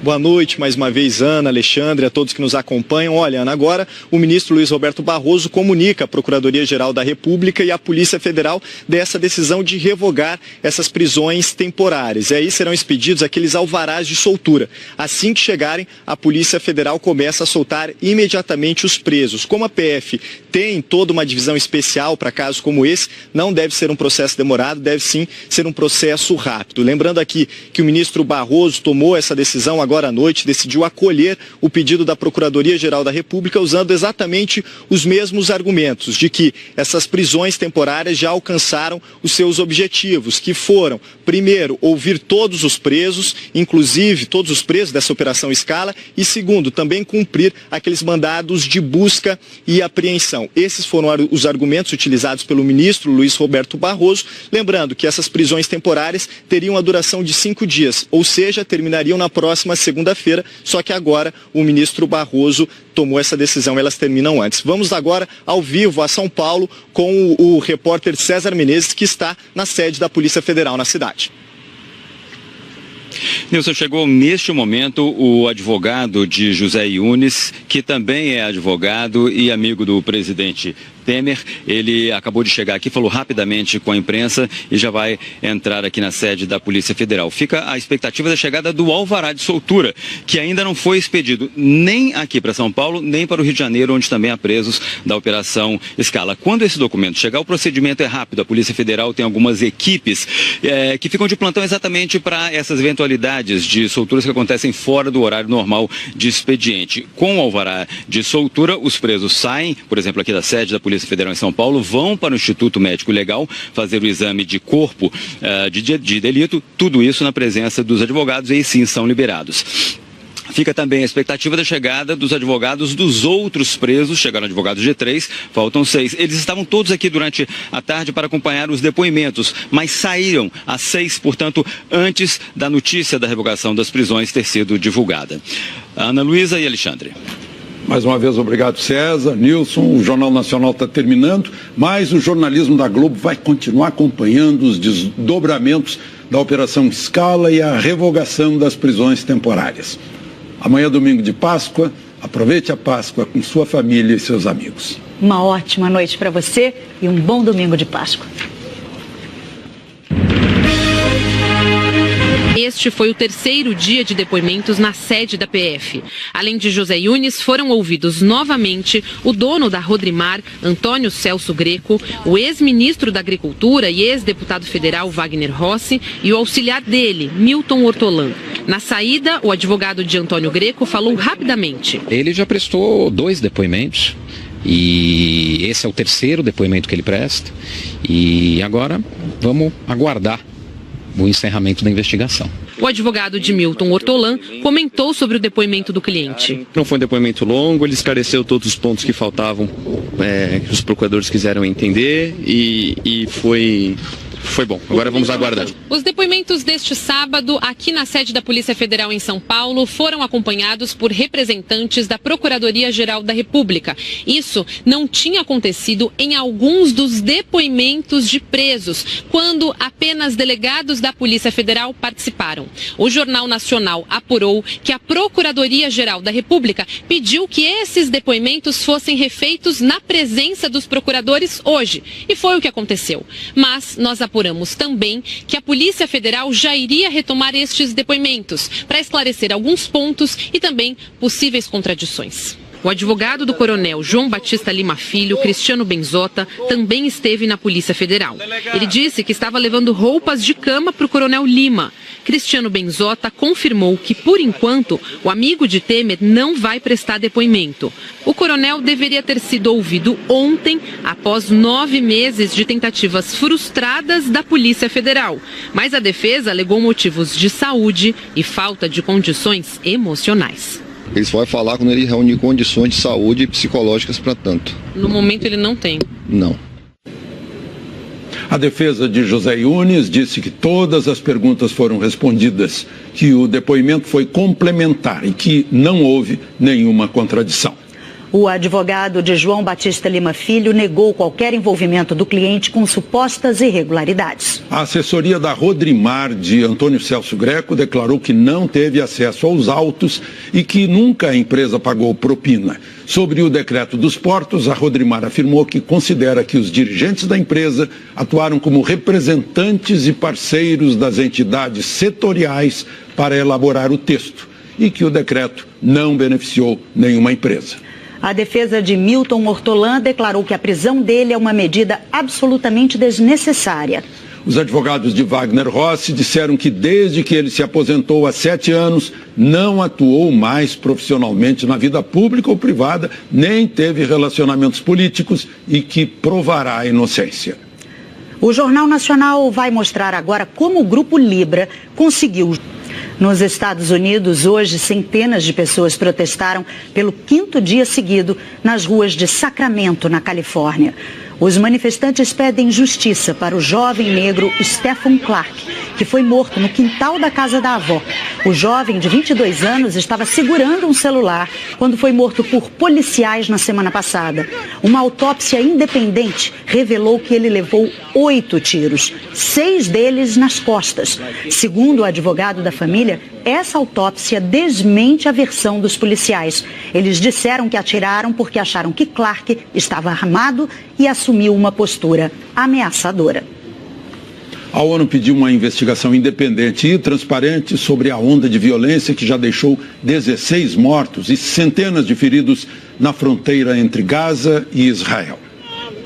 Boa noite, mais uma vez, Ana, Alexandre, a todos que nos acompanham. Olha, Ana, agora o ministro Luiz Roberto Barroso comunica à Procuradoria-Geral da República e à Polícia Federal dessa decisão de revogar essas prisões temporárias. E aí serão expedidos aqueles alvarás de soltura. Assim que chegarem, a Polícia Federal começa a soltar imediatamente os presos. Como a PF tem toda uma divisão especial para casos como esse, não deve ser um processo demorado, deve sim ser um processo rápido. Lembrando aqui que o ministro Barroso tomou essa decisão agora à noite, decidiu acolher o pedido da Procuradoria-Geral da República usando exatamente os mesmos argumentos de que essas prisões temporárias já alcançaram os seus objetivos, que foram, primeiro, ouvir todos os presos, inclusive todos os presos dessa Operação Scala, e segundo, também cumprir aqueles mandados de busca e apreensão. Esses foram os argumentos utilizados pelo ministro Luiz Roberto Barroso, lembrando que essas prisões temporárias teriam a duração de 5 dias, ou seja, terminariam na próxima segunda-feira, só que agora o ministro Barroso tomou essa decisão, elas terminam antes. Vamos agora ao vivo a São Paulo com o repórter César Menezes, que está na sede da Polícia Federal na cidade. Nilson, chegou neste momento o advogado de José Yunes, que também é advogado e amigo do presidente Temer, ele acabou de chegar aqui, falou rapidamente com a imprensa e já vai entrar aqui na sede da Polícia Federal. Fica a expectativa da chegada do alvará de soltura, que ainda não foi expedido nem aqui para São Paulo, nem para o Rio de Janeiro, onde também há presos da Operação Scala. Quando esse documento chegar, o procedimento é rápido. A Polícia Federal tem algumas equipes que ficam de plantão exatamente para essas eventualidades de solturas que acontecem fora do horário normal de expediente. Com o alvará de soltura, os presos saem, por exemplo, aqui da sede da Polícia Federal em São Paulo, vão para o Instituto Médico Legal fazer o exame de corpo de delito, tudo isso na presença dos advogados, e aí sim são liberados. Fica também a expectativa da chegada dos advogados dos outros presos. Chegaram advogados de 3, faltam 6. Eles estavam todos aqui durante a tarde para acompanhar os depoimentos, mas saíram às 6, portanto, antes da notícia da revogação das prisões ter sido divulgada. Ana Luísa e Alexandre. Mais uma vez, obrigado, César, Nilson. O Jornal Nacional está terminando, mas o jornalismo da Globo vai continuar acompanhando os desdobramentos da Operação Scala e a revogação das prisões temporárias. Amanhã, domingo de Páscoa, aproveite a Páscoa com sua família e seus amigos. Uma ótima noite para você e um bom domingo de Páscoa. Este foi o terceiro dia de depoimentos na sede da PF. Além de José Yunes, foram ouvidos novamente o dono da Rodrimar, Antônio Celso Greco, o ex-ministro da Agricultura e ex-deputado federal Wagner Rossi e o auxiliar dele, Milton Ortolan. Na saída, o advogado de Antônio Greco falou rapidamente. Ele já prestou 2 depoimentos. E esse é o terceiro depoimento que ele presta. E agora vamos aguardar o encerramento da investigação. O advogado de Milton Ortolan comentou sobre o depoimento do cliente. Não foi um depoimento longo, ele esclareceu todos os pontos que faltavam, que os procuradores quiseram entender, e foi bom. Agora vamos aguardar. Os depoimentos deste sábado, aqui na sede da Polícia Federal em São Paulo, foram acompanhados por representantes da Procuradoria-Geral da República. Isso não tinha acontecido em alguns dos depoimentos de presos, quando apenas delegados da Polícia Federal participaram. O Jornal Nacional apurou que a Procuradoria-Geral da República pediu que esses depoimentos fossem refeitos na presença dos procuradores hoje. E foi o que aconteceu. Mas nós apuramos também que a Polícia Federal já iria retomar estes depoimentos para esclarecer alguns pontos e também possíveis contradições. O advogado do coronel João Batista Lima Filho, Cristiano Benzota, também esteve na Polícia Federal. Ele disse que estava levando roupas de cama para o coronel Lima. Cristiano Benzota confirmou que, por enquanto, o amigo de Temer não vai prestar depoimento. O coronel deveria ter sido ouvido ontem, após 9 meses de tentativas frustradas da Polícia Federal. Mas a defesa alegou motivos de saúde e falta de condições emocionais. Ele só vai falar quando ele reunir condições de saúde e psicológicas para tanto. No momento ele não tem. Não. A defesa de José Yunes disse que todas as perguntas foram respondidas, que o depoimento foi complementar e que não houve nenhuma contradição. O advogado de João Batista Lima Filho negou qualquer envolvimento do cliente com supostas irregularidades. A assessoria da Rodrimar, de Antônio Celso Greco, declarou que não teve acesso aos autos e que nunca a empresa pagou propina. Sobre o decreto dos portos, a Rodrimar afirmou que considera que os dirigentes da empresa atuaram como representantes e parceiros das entidades setoriais para elaborar o texto e que o decreto não beneficiou nenhuma empresa. A defesa de Milton Ortolan declarou que a prisão dele é uma medida absolutamente desnecessária. Os advogados de Wagner Rossi disseram que desde que ele se aposentou há 7 anos, não atuou mais profissionalmente na vida pública ou privada, nem teve relacionamentos políticos e que provará a inocência. O Jornal Nacional vai mostrar agora como o Grupo Libra conseguiu. Nos Estados Unidos, hoje, centenas de pessoas protestaram pelo 5º dia seguido nas ruas de Sacramento, na Califórnia. Os manifestantes pedem justiça para o jovem negro Stephen Clark, que foi morto no quintal da casa da avó. O jovem, de 22 anos, estava segurando um celular quando foi morto por policiais na semana passada. Uma autópsia independente revelou que ele levou 8 tiros, 6 deles nas costas. Segundo o advogado da família, essa autópsia desmente a versão dos policiais. Eles disseram que atiraram porque acharam que Clark estava armado e assumiu uma postura ameaçadora. A ONU pediu uma investigação independente e transparente sobre a onda de violência que já deixou 16 mortos e centenas de feridos na fronteira entre Gaza e Israel.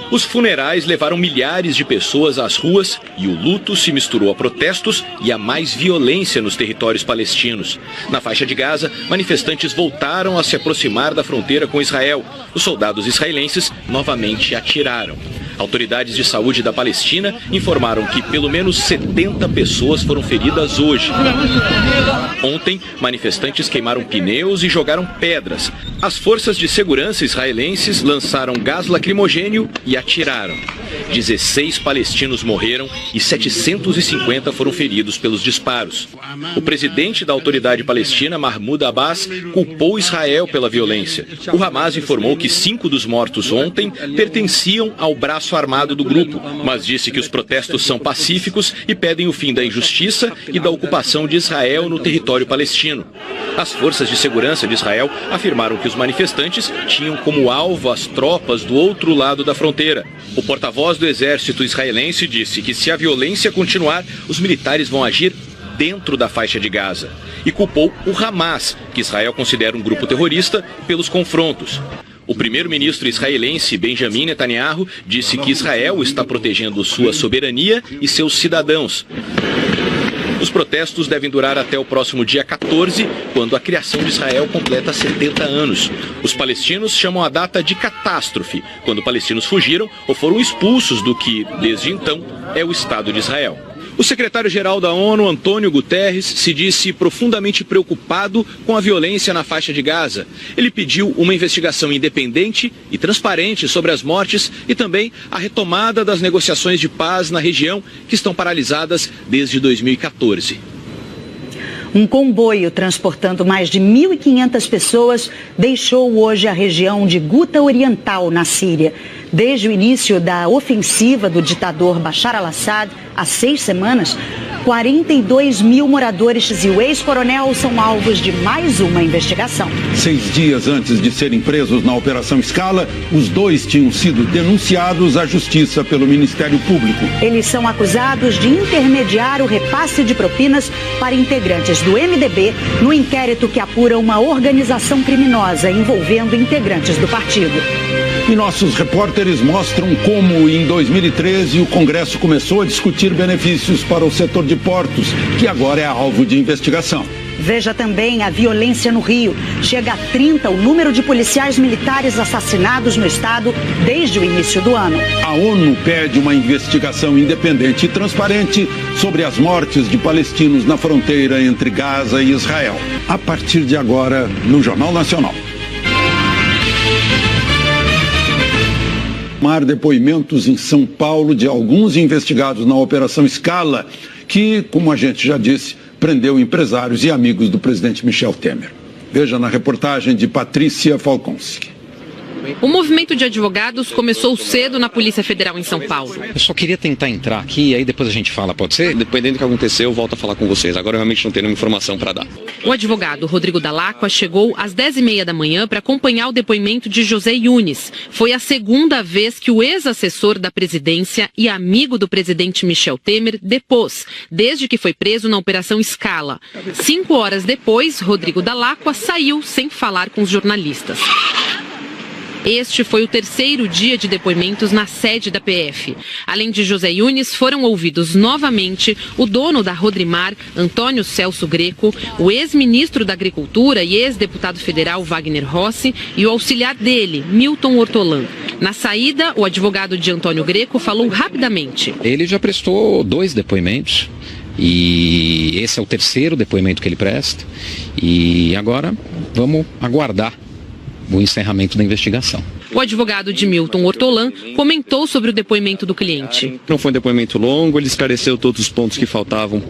Os funerais levaram milhares de pessoas às ruas e o luto se misturou a protestos e a mais violência nos territórios palestinos. Na faixa de Gaza, manifestantes voltaram a se aproximar da fronteira com Israel. Os soldados israelenses novamente atiraram. Autoridades de saúde da Palestina informaram que pelo menos 70 pessoas foram feridas hoje. Ontem, manifestantes queimaram pneus e jogaram pedras. As forças de segurança israelenses lançaram gás lacrimogênio e atiraram. 16 palestinos morreram e 750 foram feridos pelos disparos. O presidente da autoridade palestina, Mahmoud Abbas, culpou Israel pela violência. O Hamas informou que 5 dos mortos ontem pertenciam ao braço armado do grupo, mas disse que os protestos são pacíficos e pedem o fim da injustiça e da ocupação de Israel no território palestino. As forças de segurança de Israel afirmaram que os manifestantes tinham como alvo as tropas do outro lado da fronteira. O porta-voz do exército israelense disse que se a violência continuar, os militares vão agir dentro da faixa de Gaza e culpou o Hamas, que Israel considera um grupo terrorista, pelos confrontos. O primeiro-ministro israelense Benjamin Netanyahu disse que Israel está protegendo sua soberania e seus cidadãos. Os protestos devem durar até o próximo dia 14, quando a criação de Israel completa 70 anos. Os palestinos chamam a data de catástrofe, quando palestinos fugiram ou foram expulsos do que, desde então, é o Estado de Israel. O secretário-geral da ONU, Antônio Guterres, se disse profundamente preocupado com a violência na faixa de Gaza. Ele pediu uma investigação independente e transparente sobre as mortes e também a retomada das negociações de paz na região, que estão paralisadas desde 2014. Um comboio transportando mais de 1.500 pessoas deixou hoje a região de Guta Oriental, na Síria. Desde o início da ofensiva do ditador Bashar al-Assad, há 6 semanas, 42 mil moradores e o ex-coronel são alvos de mais uma investigação. 6 dias antes de serem presos na Operação Scala, os dois tinham sido denunciados à Justiça pelo Ministério Público. Eles são acusados de intermediar o repasse de propinas para integrantes do MDB no inquérito que apura uma organização criminosa envolvendo integrantes do partido. E nossos repórteres mostram como, em 2013, o Congresso começou a discutir benefícios para o setor de portos, que agora é alvo de investigação. Veja também a violência no Rio. Chega a 30 o número de policiais militares assassinados no estado desde o início do ano. A ONU pede uma investigação independente e transparente sobre as mortes de palestinos na fronteira entre Gaza e Israel. A partir de agora, no Jornal Nacional. Depoimentos em São Paulo de alguns investigados na Operação Scala, que, como a gente já disse, prendeu empresários e amigos do presidente Michel Temer. Veja na reportagem de Patrícia Falkonski. O movimento de advogados começou cedo na Polícia Federal em São Paulo. Eu só queria tentar entrar aqui e aí depois a gente fala, pode ser? Dependendo do que acontecer, eu volto a falar com vocês. Agora eu realmente não tenho nenhuma informação para dar. O advogado Rodrigo Dall'Acqua chegou às 10h30 da manhã para acompanhar o depoimento de José Yunes. Foi a segunda vez que o ex-assessor da presidência e amigo do presidente Michel Temer depôs, desde que foi preso na Operação Scala. 5 horas depois, Rodrigo Dall'Acqua saiu sem falar com os jornalistas. Este foi o 3º dia de depoimentos na sede da PF. Além de José Yunes, foram ouvidos novamente o dono da Rodrimar, Antônio Celso Greco, o ex-ministro da Agricultura e ex-deputado federal Wagner Rossi e o auxiliar dele, Milton Ortolan. Na saída, o advogado de Antônio Greco falou rapidamente. Ele já prestou 2 depoimentos. E esse é o 3º depoimento que ele presta. E agora vamos aguardar o encerramento da investigação. O advogado de Milton Ortolan comentou sobre o depoimento do cliente. Não foi um depoimento longo, ele esclareceu todos os pontos que faltavam,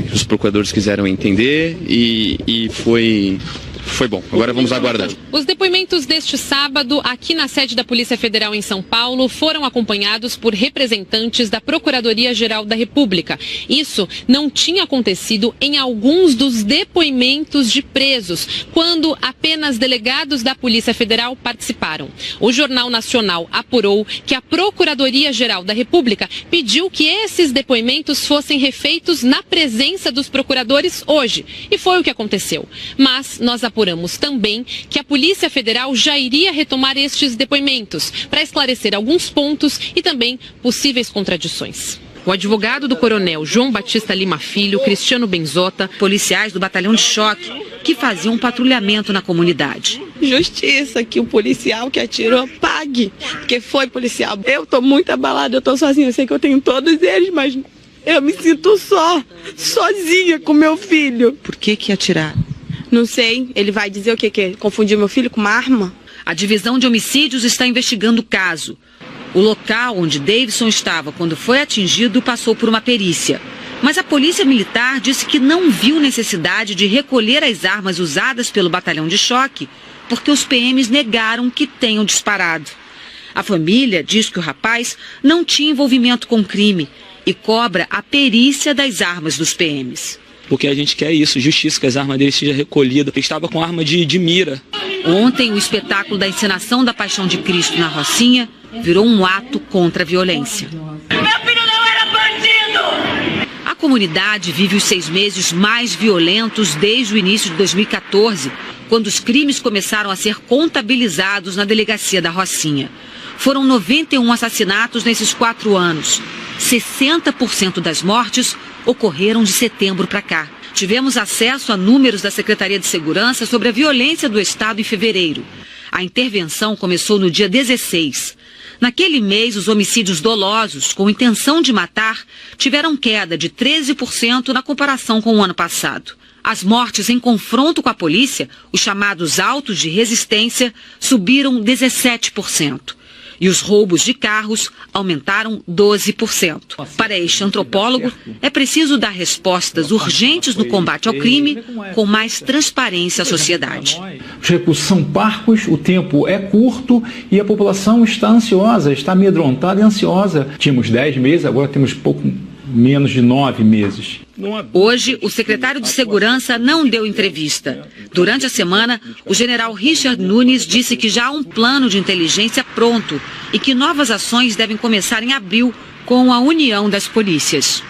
que os procuradores quiseram entender e foi Foi bom, agora vamos aguardar. Os depoimentos deste sábado, aqui na sede da Polícia Federal em São Paulo, foram acompanhados por representantes da Procuradoria-Geral da República. Isso não tinha acontecido em alguns dos depoimentos de presos, quando apenas delegados da Polícia Federal participaram. O Jornal Nacional apurou que a Procuradoria-Geral da República pediu que esses depoimentos fossem refeitos na presença dos procuradores hoje. E foi o que aconteceu. Mas nós apuramos também que a Polícia Federal já iria retomar estes depoimentos para esclarecer alguns pontos e também possíveis contradições. O advogado do coronel João Batista Lima Filho, Cristiano Benzota, policiais do batalhão de choque que faziam um patrulhamento na comunidade. Justiça, que o policial que atirou pague, porque foi policial. Eu estou muito abalada, eu estou sozinha, eu sei que eu tenho todos eles, mas eu me sinto sozinha com meu filho. Por que atiraram? Não sei, ele vai dizer o que? Confundiu meu filho com uma arma? A divisão de homicídios está investigando o caso. O local onde Davidson estava quando foi atingido passou por uma perícia. Mas a polícia militar disse que não viu necessidade de recolher as armas usadas pelo batalhão de choque, porque os PMs negaram que tenham disparado. A família diz que o rapaz não tinha envolvimento com o crime e cobra a perícia das armas dos PMs. Porque a gente quer isso, justiça, que as armas dele sejam recolhidas. Ele estava com arma de mira. Ontem, o espetáculo da encenação da Paixão de Cristo na Rocinha virou um ato contra a violência. Meu filho não era bandido! A comunidade vive os 6 meses mais violentos desde o início de 2014, quando os crimes começaram a ser contabilizados na delegacia da Rocinha. Foram 91 assassinatos nesses 4 anos. 60% das mortes ocorreram de setembro para cá. Tivemos acesso a números da Secretaria de Segurança sobre a violência do Estado em fevereiro. A intervenção começou no dia 16. Naquele mês, os homicídios dolosos, com intenção de matar, tiveram queda de 13% na comparação com o ano passado. As mortes em confronto com a polícia, os chamados autos de resistência, subiram 17%. E os roubos de carros aumentaram 12%. Para este antropólogo, é preciso dar respostas urgentes no combate ao crime com mais transparência à sociedade. Os recursos são parcos, o tempo é curto e a população está ansiosa, está amedrontada e ansiosa. Tínhamos 10 meses, agora temos pouco menos de 9 meses. Hoje, o secretário de Segurança não deu entrevista. Durante a semana, o general Richard Nunes disse que já há um plano de inteligência pronto e que novas ações devem começar em abril com a união das polícias.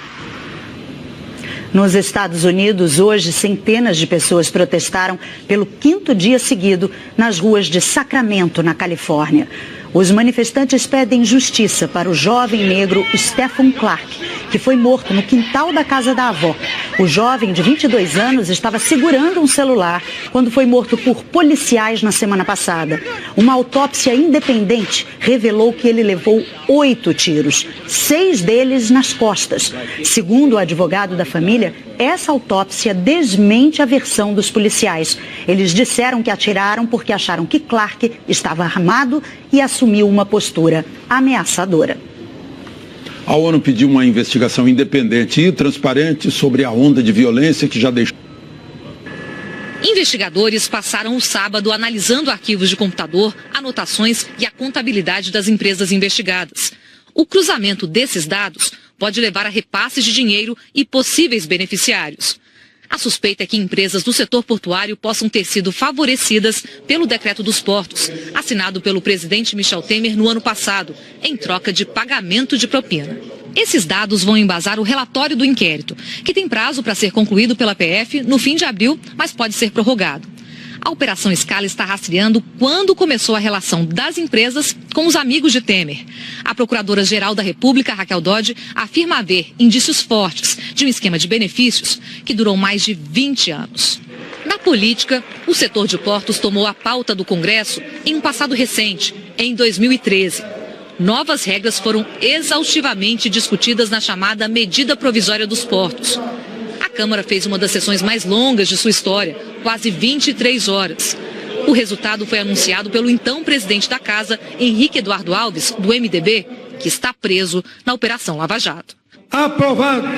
Nos Estados Unidos, hoje, centenas de pessoas protestaram pelo 5º dia seguido nas ruas de Sacramento, na Califórnia. Os manifestantes pedem justiça para o jovem negro Stephon Clark, que foi morto no quintal da casa da avó. O jovem, de 22 anos, estava segurando um celular quando foi morto por policiais na semana passada. Uma autópsia independente revelou que ele levou 8 tiros, 6 deles nas costas. Segundo o advogado da família, essa autópsia desmente a versão dos policiais. Eles disseram que atiraram porque acharam que Clark estava armado e assumiu uma postura ameaçadora. A ONU pediu uma investigação independente e transparente sobre a onda de violência que já deixou. Investigadores passaram o sábado analisando arquivos de computador, anotações e a contabilidade das empresas investigadas. O cruzamento desses dados pode levar a repasses de dinheiro e possíveis beneficiários. A suspeita é que empresas do setor portuário possam ter sido favorecidas pelo Decreto dos Portos, assinado pelo presidente Michel Temer no ano passado, em troca de pagamento de propina. Esses dados vão embasar o relatório do inquérito, que tem prazo para ser concluído pela PF no fim de abril, mas pode ser prorrogado. A Operação Scala está rastreando quando começou a relação das empresas com os amigos de Temer. A Procuradora-Geral da República, Raquel Dodge, afirma haver indícios fortes de um esquema de benefícios que durou mais de 20 anos. Na política, o setor de portos tomou a pauta do Congresso em um passado recente, em 2013. Novas regras foram exaustivamente discutidas na chamada Medida Provisória dos Portos. A Câmara fez uma das sessões mais longas de sua história, quase 23 horas. O resultado foi anunciado pelo então presidente da Casa, Henrique Eduardo Alves, do MDB, que está preso na Operação Lava Jato. Aprovado.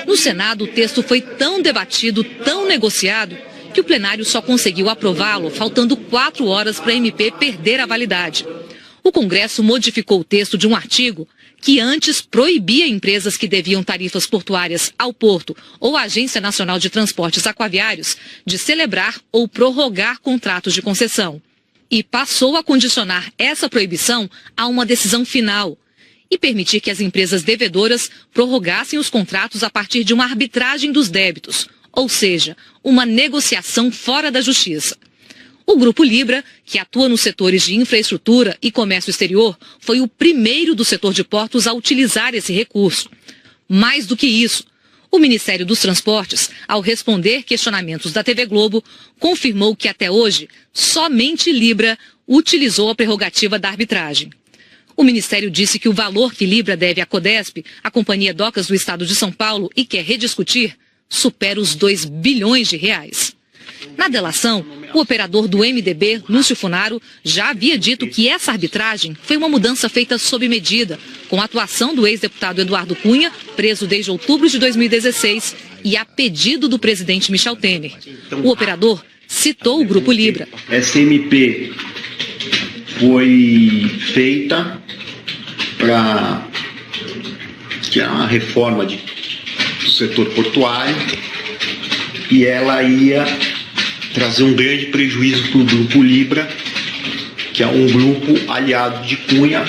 No Senado, o texto foi tão debatido, tão negociado, que o plenário só conseguiu aprová-lo faltando 4 horas para a MP perder a validade. O Congresso modificou o texto de um artigo que antes proibia empresas que deviam tarifas portuárias ao Porto ou à Agência Nacional de Transportes Aquaviários de celebrar ou prorrogar contratos de concessão. E passou a condicionar essa proibição a uma decisão final e permitir que as empresas devedoras prorrogassem os contratos a partir de uma arbitragem dos débitos, ou seja, uma negociação fora da justiça. O Grupo Libra, que atua nos setores de infraestrutura e comércio exterior, foi o primeiro do setor de portos a utilizar esse recurso. Mais do que isso, o Ministério dos Transportes, ao responder questionamentos da TV Globo, confirmou que até hoje somente Libra utilizou a prerrogativa da arbitragem. O Ministério disse que o valor que Libra deve à Codesp, a Companhia Docas do Estado de São Paulo, e quer rediscutir, supera os 2 bilhões de reais. Na delação, o operador do MDB, Lúcio Funaro, já havia dito que essa arbitragem foi uma mudança feita sob medida, com a atuação do ex-deputado Eduardo Cunha, preso desde outubro de 2016, e a pedido do presidente Michel Temer. O operador citou o Grupo Libra. Essa MP foi feita para que é uma reforma do setor portuário e ela ia trazer um grande prejuízo para o Grupo Libra, que é um grupo aliado de Cunha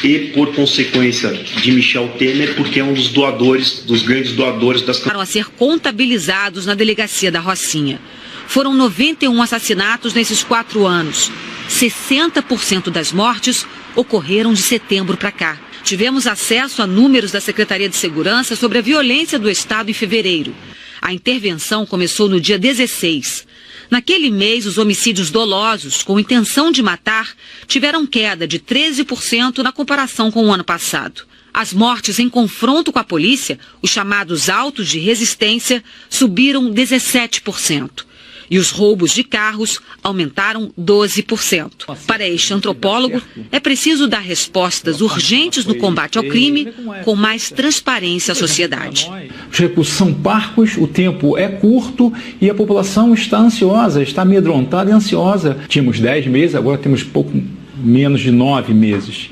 e, por consequência, de Michel Temer, porque é um dos doadores, dos grandes doadores das... Passaram a ser contabilizados na delegacia da Rocinha. Foram 91 assassinatos nesses 4 anos. 60% das mortes ocorreram de setembro para cá. Tivemos acesso a números da Secretaria de Segurança sobre a violência do Estado em fevereiro. A intervenção começou no dia 16. Naquele mês, os homicídios dolosos, com intenção de matar, tiveram queda de 13% na comparação com o ano passado. As mortes em confronto com a polícia, os chamados autos de resistência, subiram 17%. E os roubos de carros aumentaram 12%. Para este antropólogo, é preciso dar respostas urgentes no combate ao crime com mais transparência à sociedade. Os recursos são parcos, o tempo é curto e a população está ansiosa, está amedrontada e ansiosa. Tínhamos 10 meses, agora temos pouco menos de 9 meses.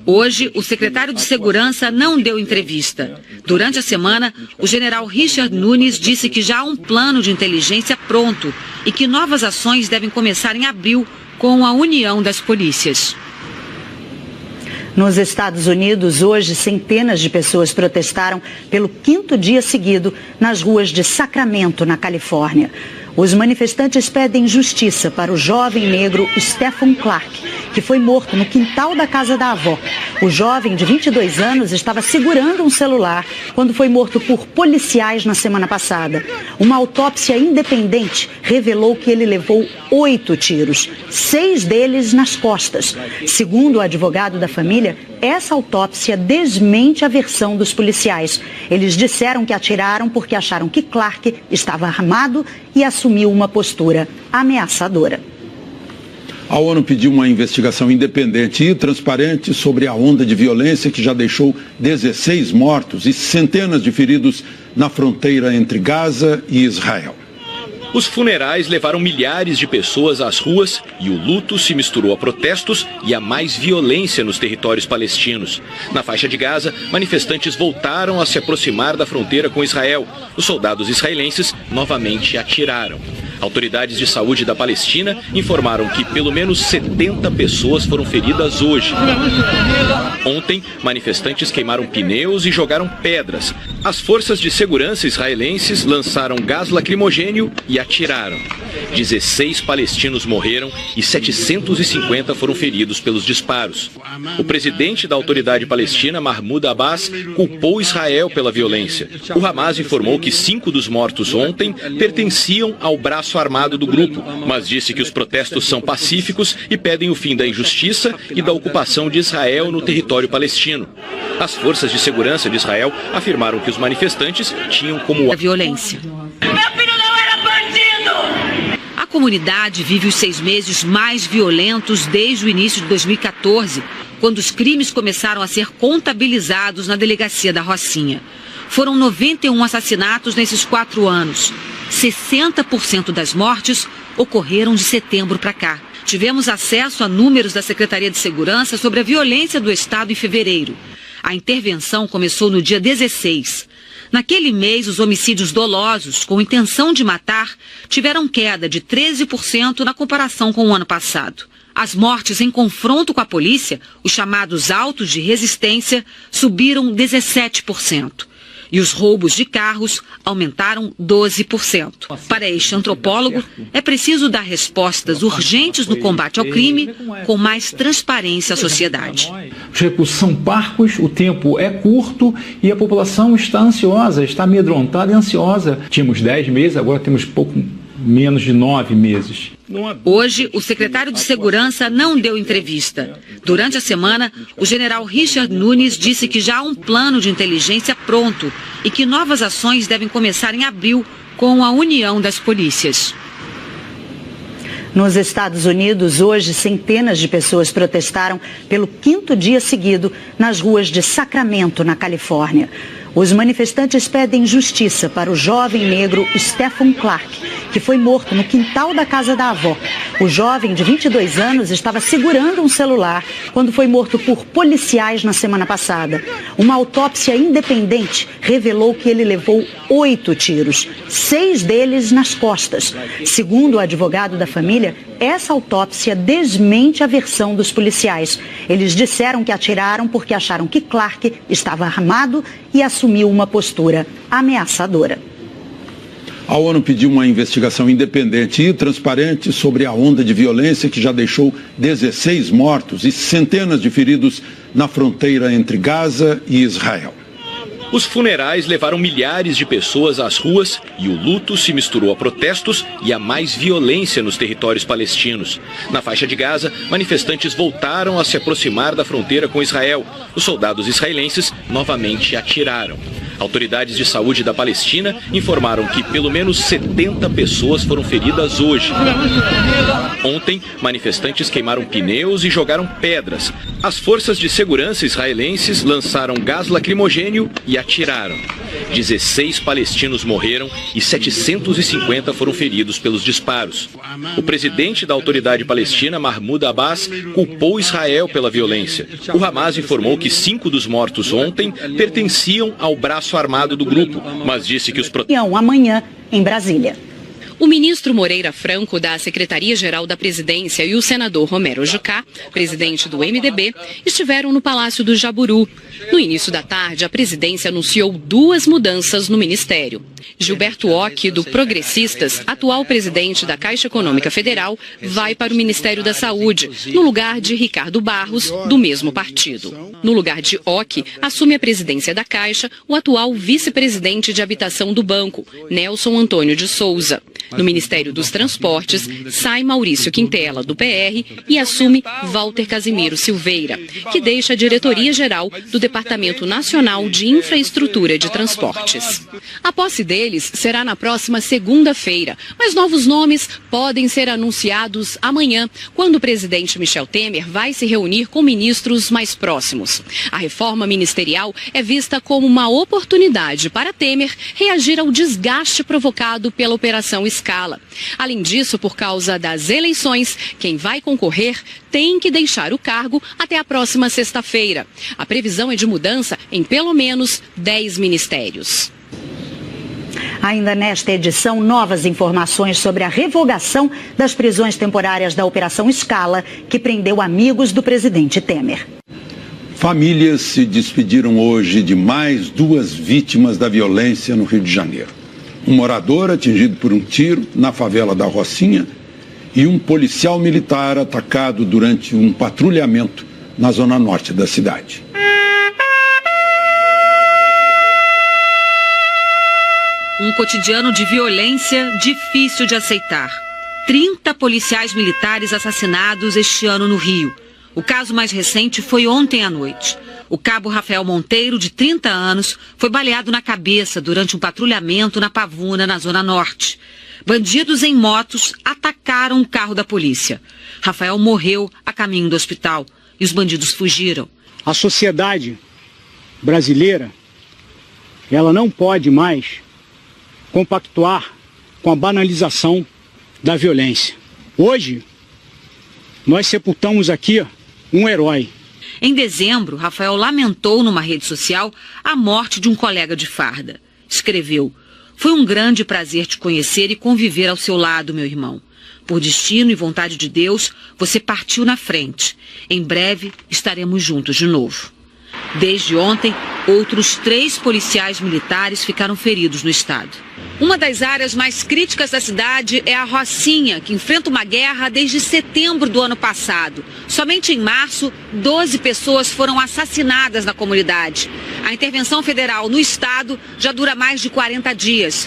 Hoje, o secretário de Segurança não deu entrevista. Durante a semana, o general Richard Nunes disse que já há um plano de inteligência pronto e que novas ações devem começar em abril com a união das polícias. Nos Estados Unidos, hoje, centenas de pessoas protestaram pelo 5º dia seguido nas ruas de Sacramento, na Califórnia. Os manifestantes pedem justiça para o jovem negro Stephon Clark, que foi morto no quintal da casa da avó. O jovem, de 22 anos, estava segurando um celular quando foi morto por policiais na semana passada. Uma autópsia independente revelou que ele levou 8 tiros, 6 deles nas costas. Segundo o advogado da família, essa autópsia desmente a versão dos policiais. Eles disseram que atiraram porque acharam que Clark estava armado e assumiu uma postura ameaçadora. A ONU pediu uma investigação independente e transparente sobre a onda de violência que já deixou 16 mortos e centenas de feridos na fronteira entre Gaza e Israel. Os funerais levaram milhares de pessoas às ruas e o luto se misturou a protestos e a mais violência nos territórios palestinos. Na faixa de Gaza, manifestantes voltaram a se aproximar da fronteira com Israel. Os soldados israelenses novamente atiraram. Autoridades de saúde da Palestina informaram que pelo menos 70 pessoas foram feridas hoje. Ontem, manifestantes queimaram pneus e jogaram pedras. As forças de segurança israelenses lançaram gás lacrimogênio e atiraram. 16 palestinos morreram e 750 foram feridos pelos disparos. O presidente da autoridade palestina, Mahmoud Abbas, culpou Israel pela violência. O Hamas informou que 5 dos mortos ontem pertenciam ao braço armado do grupo, mas disse que os protestos são pacíficos e pedem o fim da injustiça e da ocupação de Israel no território palestino. As forças de segurança de Israel afirmaram que os manifestantes tinham como a violência. A comunidade vive os 6 meses mais violentos desde o início de 2014, quando os crimes começaram a ser contabilizados na delegacia da Rocinha. Foram 91 assassinatos nesses 4 anos. 60% das mortes ocorreram de setembro para cá. Tivemos acesso a números da Secretaria de Segurança sobre a violência do Estado em fevereiro. A intervenção começou no dia 16. Naquele mês, os homicídios dolosos, com intenção de matar, tiveram queda de 13% na comparação com o ano passado. As mortes em confronto com a polícia, os chamados autos de resistência, subiram 17%. E os roubos de carros aumentaram 12%. Para este antropólogo, é preciso dar respostas urgentes no combate ao crime com mais transparência à sociedade. Os recursos são parcos, o tempo é curto e a população está ansiosa, está amedrontada e ansiosa. Tínhamos 10 meses, agora temos pouco menos de 9 meses. Hoje, o secretário de Segurança não deu entrevista. Durante a semana, o general Richard Nunes disse que já há um plano de inteligência pronto e que novas ações devem começar em abril com a união das polícias. Nos Estados Unidos, hoje, centenas de pessoas protestaram pelo 5º dia seguido nas ruas de Sacramento, na Califórnia. Os manifestantes pedem justiça para o jovem negro Stephon Clark, que foi morto no quintal da casa da avó. O jovem, de 22 anos, estava segurando um celular quando foi morto por policiais na semana passada. Uma autópsia independente revelou que ele levou 8 tiros, 6 deles nas costas. Segundo o advogado da família, essa autópsia desmente a versão dos policiais. Eles disseram que atiraram porque acharam que Clark estava armado e assumiu uma postura ameaçadora. A ONU pediu uma investigação independente e transparente sobre a onda de violência que já deixou 16 mortos e centenas de feridos na fronteira entre Gaza e Israel. Os funerais levaram milhares de pessoas às ruas e o luto se misturou a protestos e a mais violência nos territórios palestinos. Na faixa de Gaza, manifestantes voltaram a se aproximar da fronteira com Israel. Os soldados israelenses novamente atiraram. Autoridades de saúde da Palestina informaram que pelo menos 70 pessoas foram feridas hoje. Ontem, manifestantes queimaram pneus e jogaram pedras. As forças de segurança israelenses lançaram gás lacrimogênio e atiraram. 16 palestinos morreram e 750 foram feridos pelos disparos. O presidente da autoridade palestina, Mahmoud Abbas, culpou Israel pela violência. O Hamas informou que 5 dos mortos ontem pertenciam ao braço armado do grupo, mas disse que os amanhã em Brasília. O ministro Moreira Franco, da Secretaria-Geral da Presidência, e o senador Romero Jucá, presidente do MDB, estiveram no Palácio do Jaburu. No início da tarde, a presidência anunciou 2 mudanças no ministério. Gilberto Ock, do Progressistas, atual presidente da Caixa Econômica Federal, vai para o Ministério da Saúde, no lugar de Ricardo Barros, do mesmo partido. No lugar de Ock, assume a presidência da Caixa o atual vice-presidente de habitação do banco, Nelson Antônio de Souza. No Ministério dos Transportes, sai Maurício Quintela, do PR, e assume Walter Casimiro Silveira, que deixa a diretoria-geral do Departamento Nacional de Infraestrutura de Transportes. A posse deles será na próxima segunda-feira, mas novos nomes podem ser anunciados amanhã, quando o presidente Michel Temer vai se reunir com ministros mais próximos. A reforma ministerial é vista como uma oportunidade para Temer reagir ao desgaste provocado pela Operação Scala. Além disso, por causa das eleições, quem vai concorrer tem que deixar o cargo até a próxima sexta-feira. A previsão é de mudança em pelo menos 10 ministérios. Ainda nesta edição, novas informações sobre a revogação das prisões temporárias da Operação Scala, que prendeu amigos do presidente Temer. Famílias se despediram hoje de mais 2 vítimas da violência no Rio de Janeiro. Um morador atingido por um tiro na favela da Rocinha e um policial militar atacado durante um patrulhamento na zona norte da cidade. Um cotidiano de violência difícil de aceitar. 30 policiais militares assassinados este ano no Rio. O caso mais recente foi ontem à noite. O cabo Rafael Monteiro, de 30 anos, foi baleado na cabeça durante um patrulhamento na Pavuna, na Zona Norte. Bandidos em motos atacaram o carro da polícia. Rafael morreu a caminho do hospital e os bandidos fugiram. A sociedade brasileira ela não pode mais compactuar com a banalização da violência. Hoje, nós sepultamos aqui um herói. Em dezembro, Rafael lamentou numa rede social a morte de um colega de farda. Escreveu: "Foi um grande prazer te conhecer e conviver ao seu lado, meu irmão. Por destino e vontade de Deus, você partiu na frente. Em breve estaremos juntos de novo." Desde ontem, outros 3 policiais militares ficaram feridos no estado. Uma das áreas mais críticas da cidade é a Rocinha, que enfrenta uma guerra desde setembro do ano passado. Somente em março, 12 pessoas foram assassinadas na comunidade. A intervenção federal no estado já dura mais de 40 dias.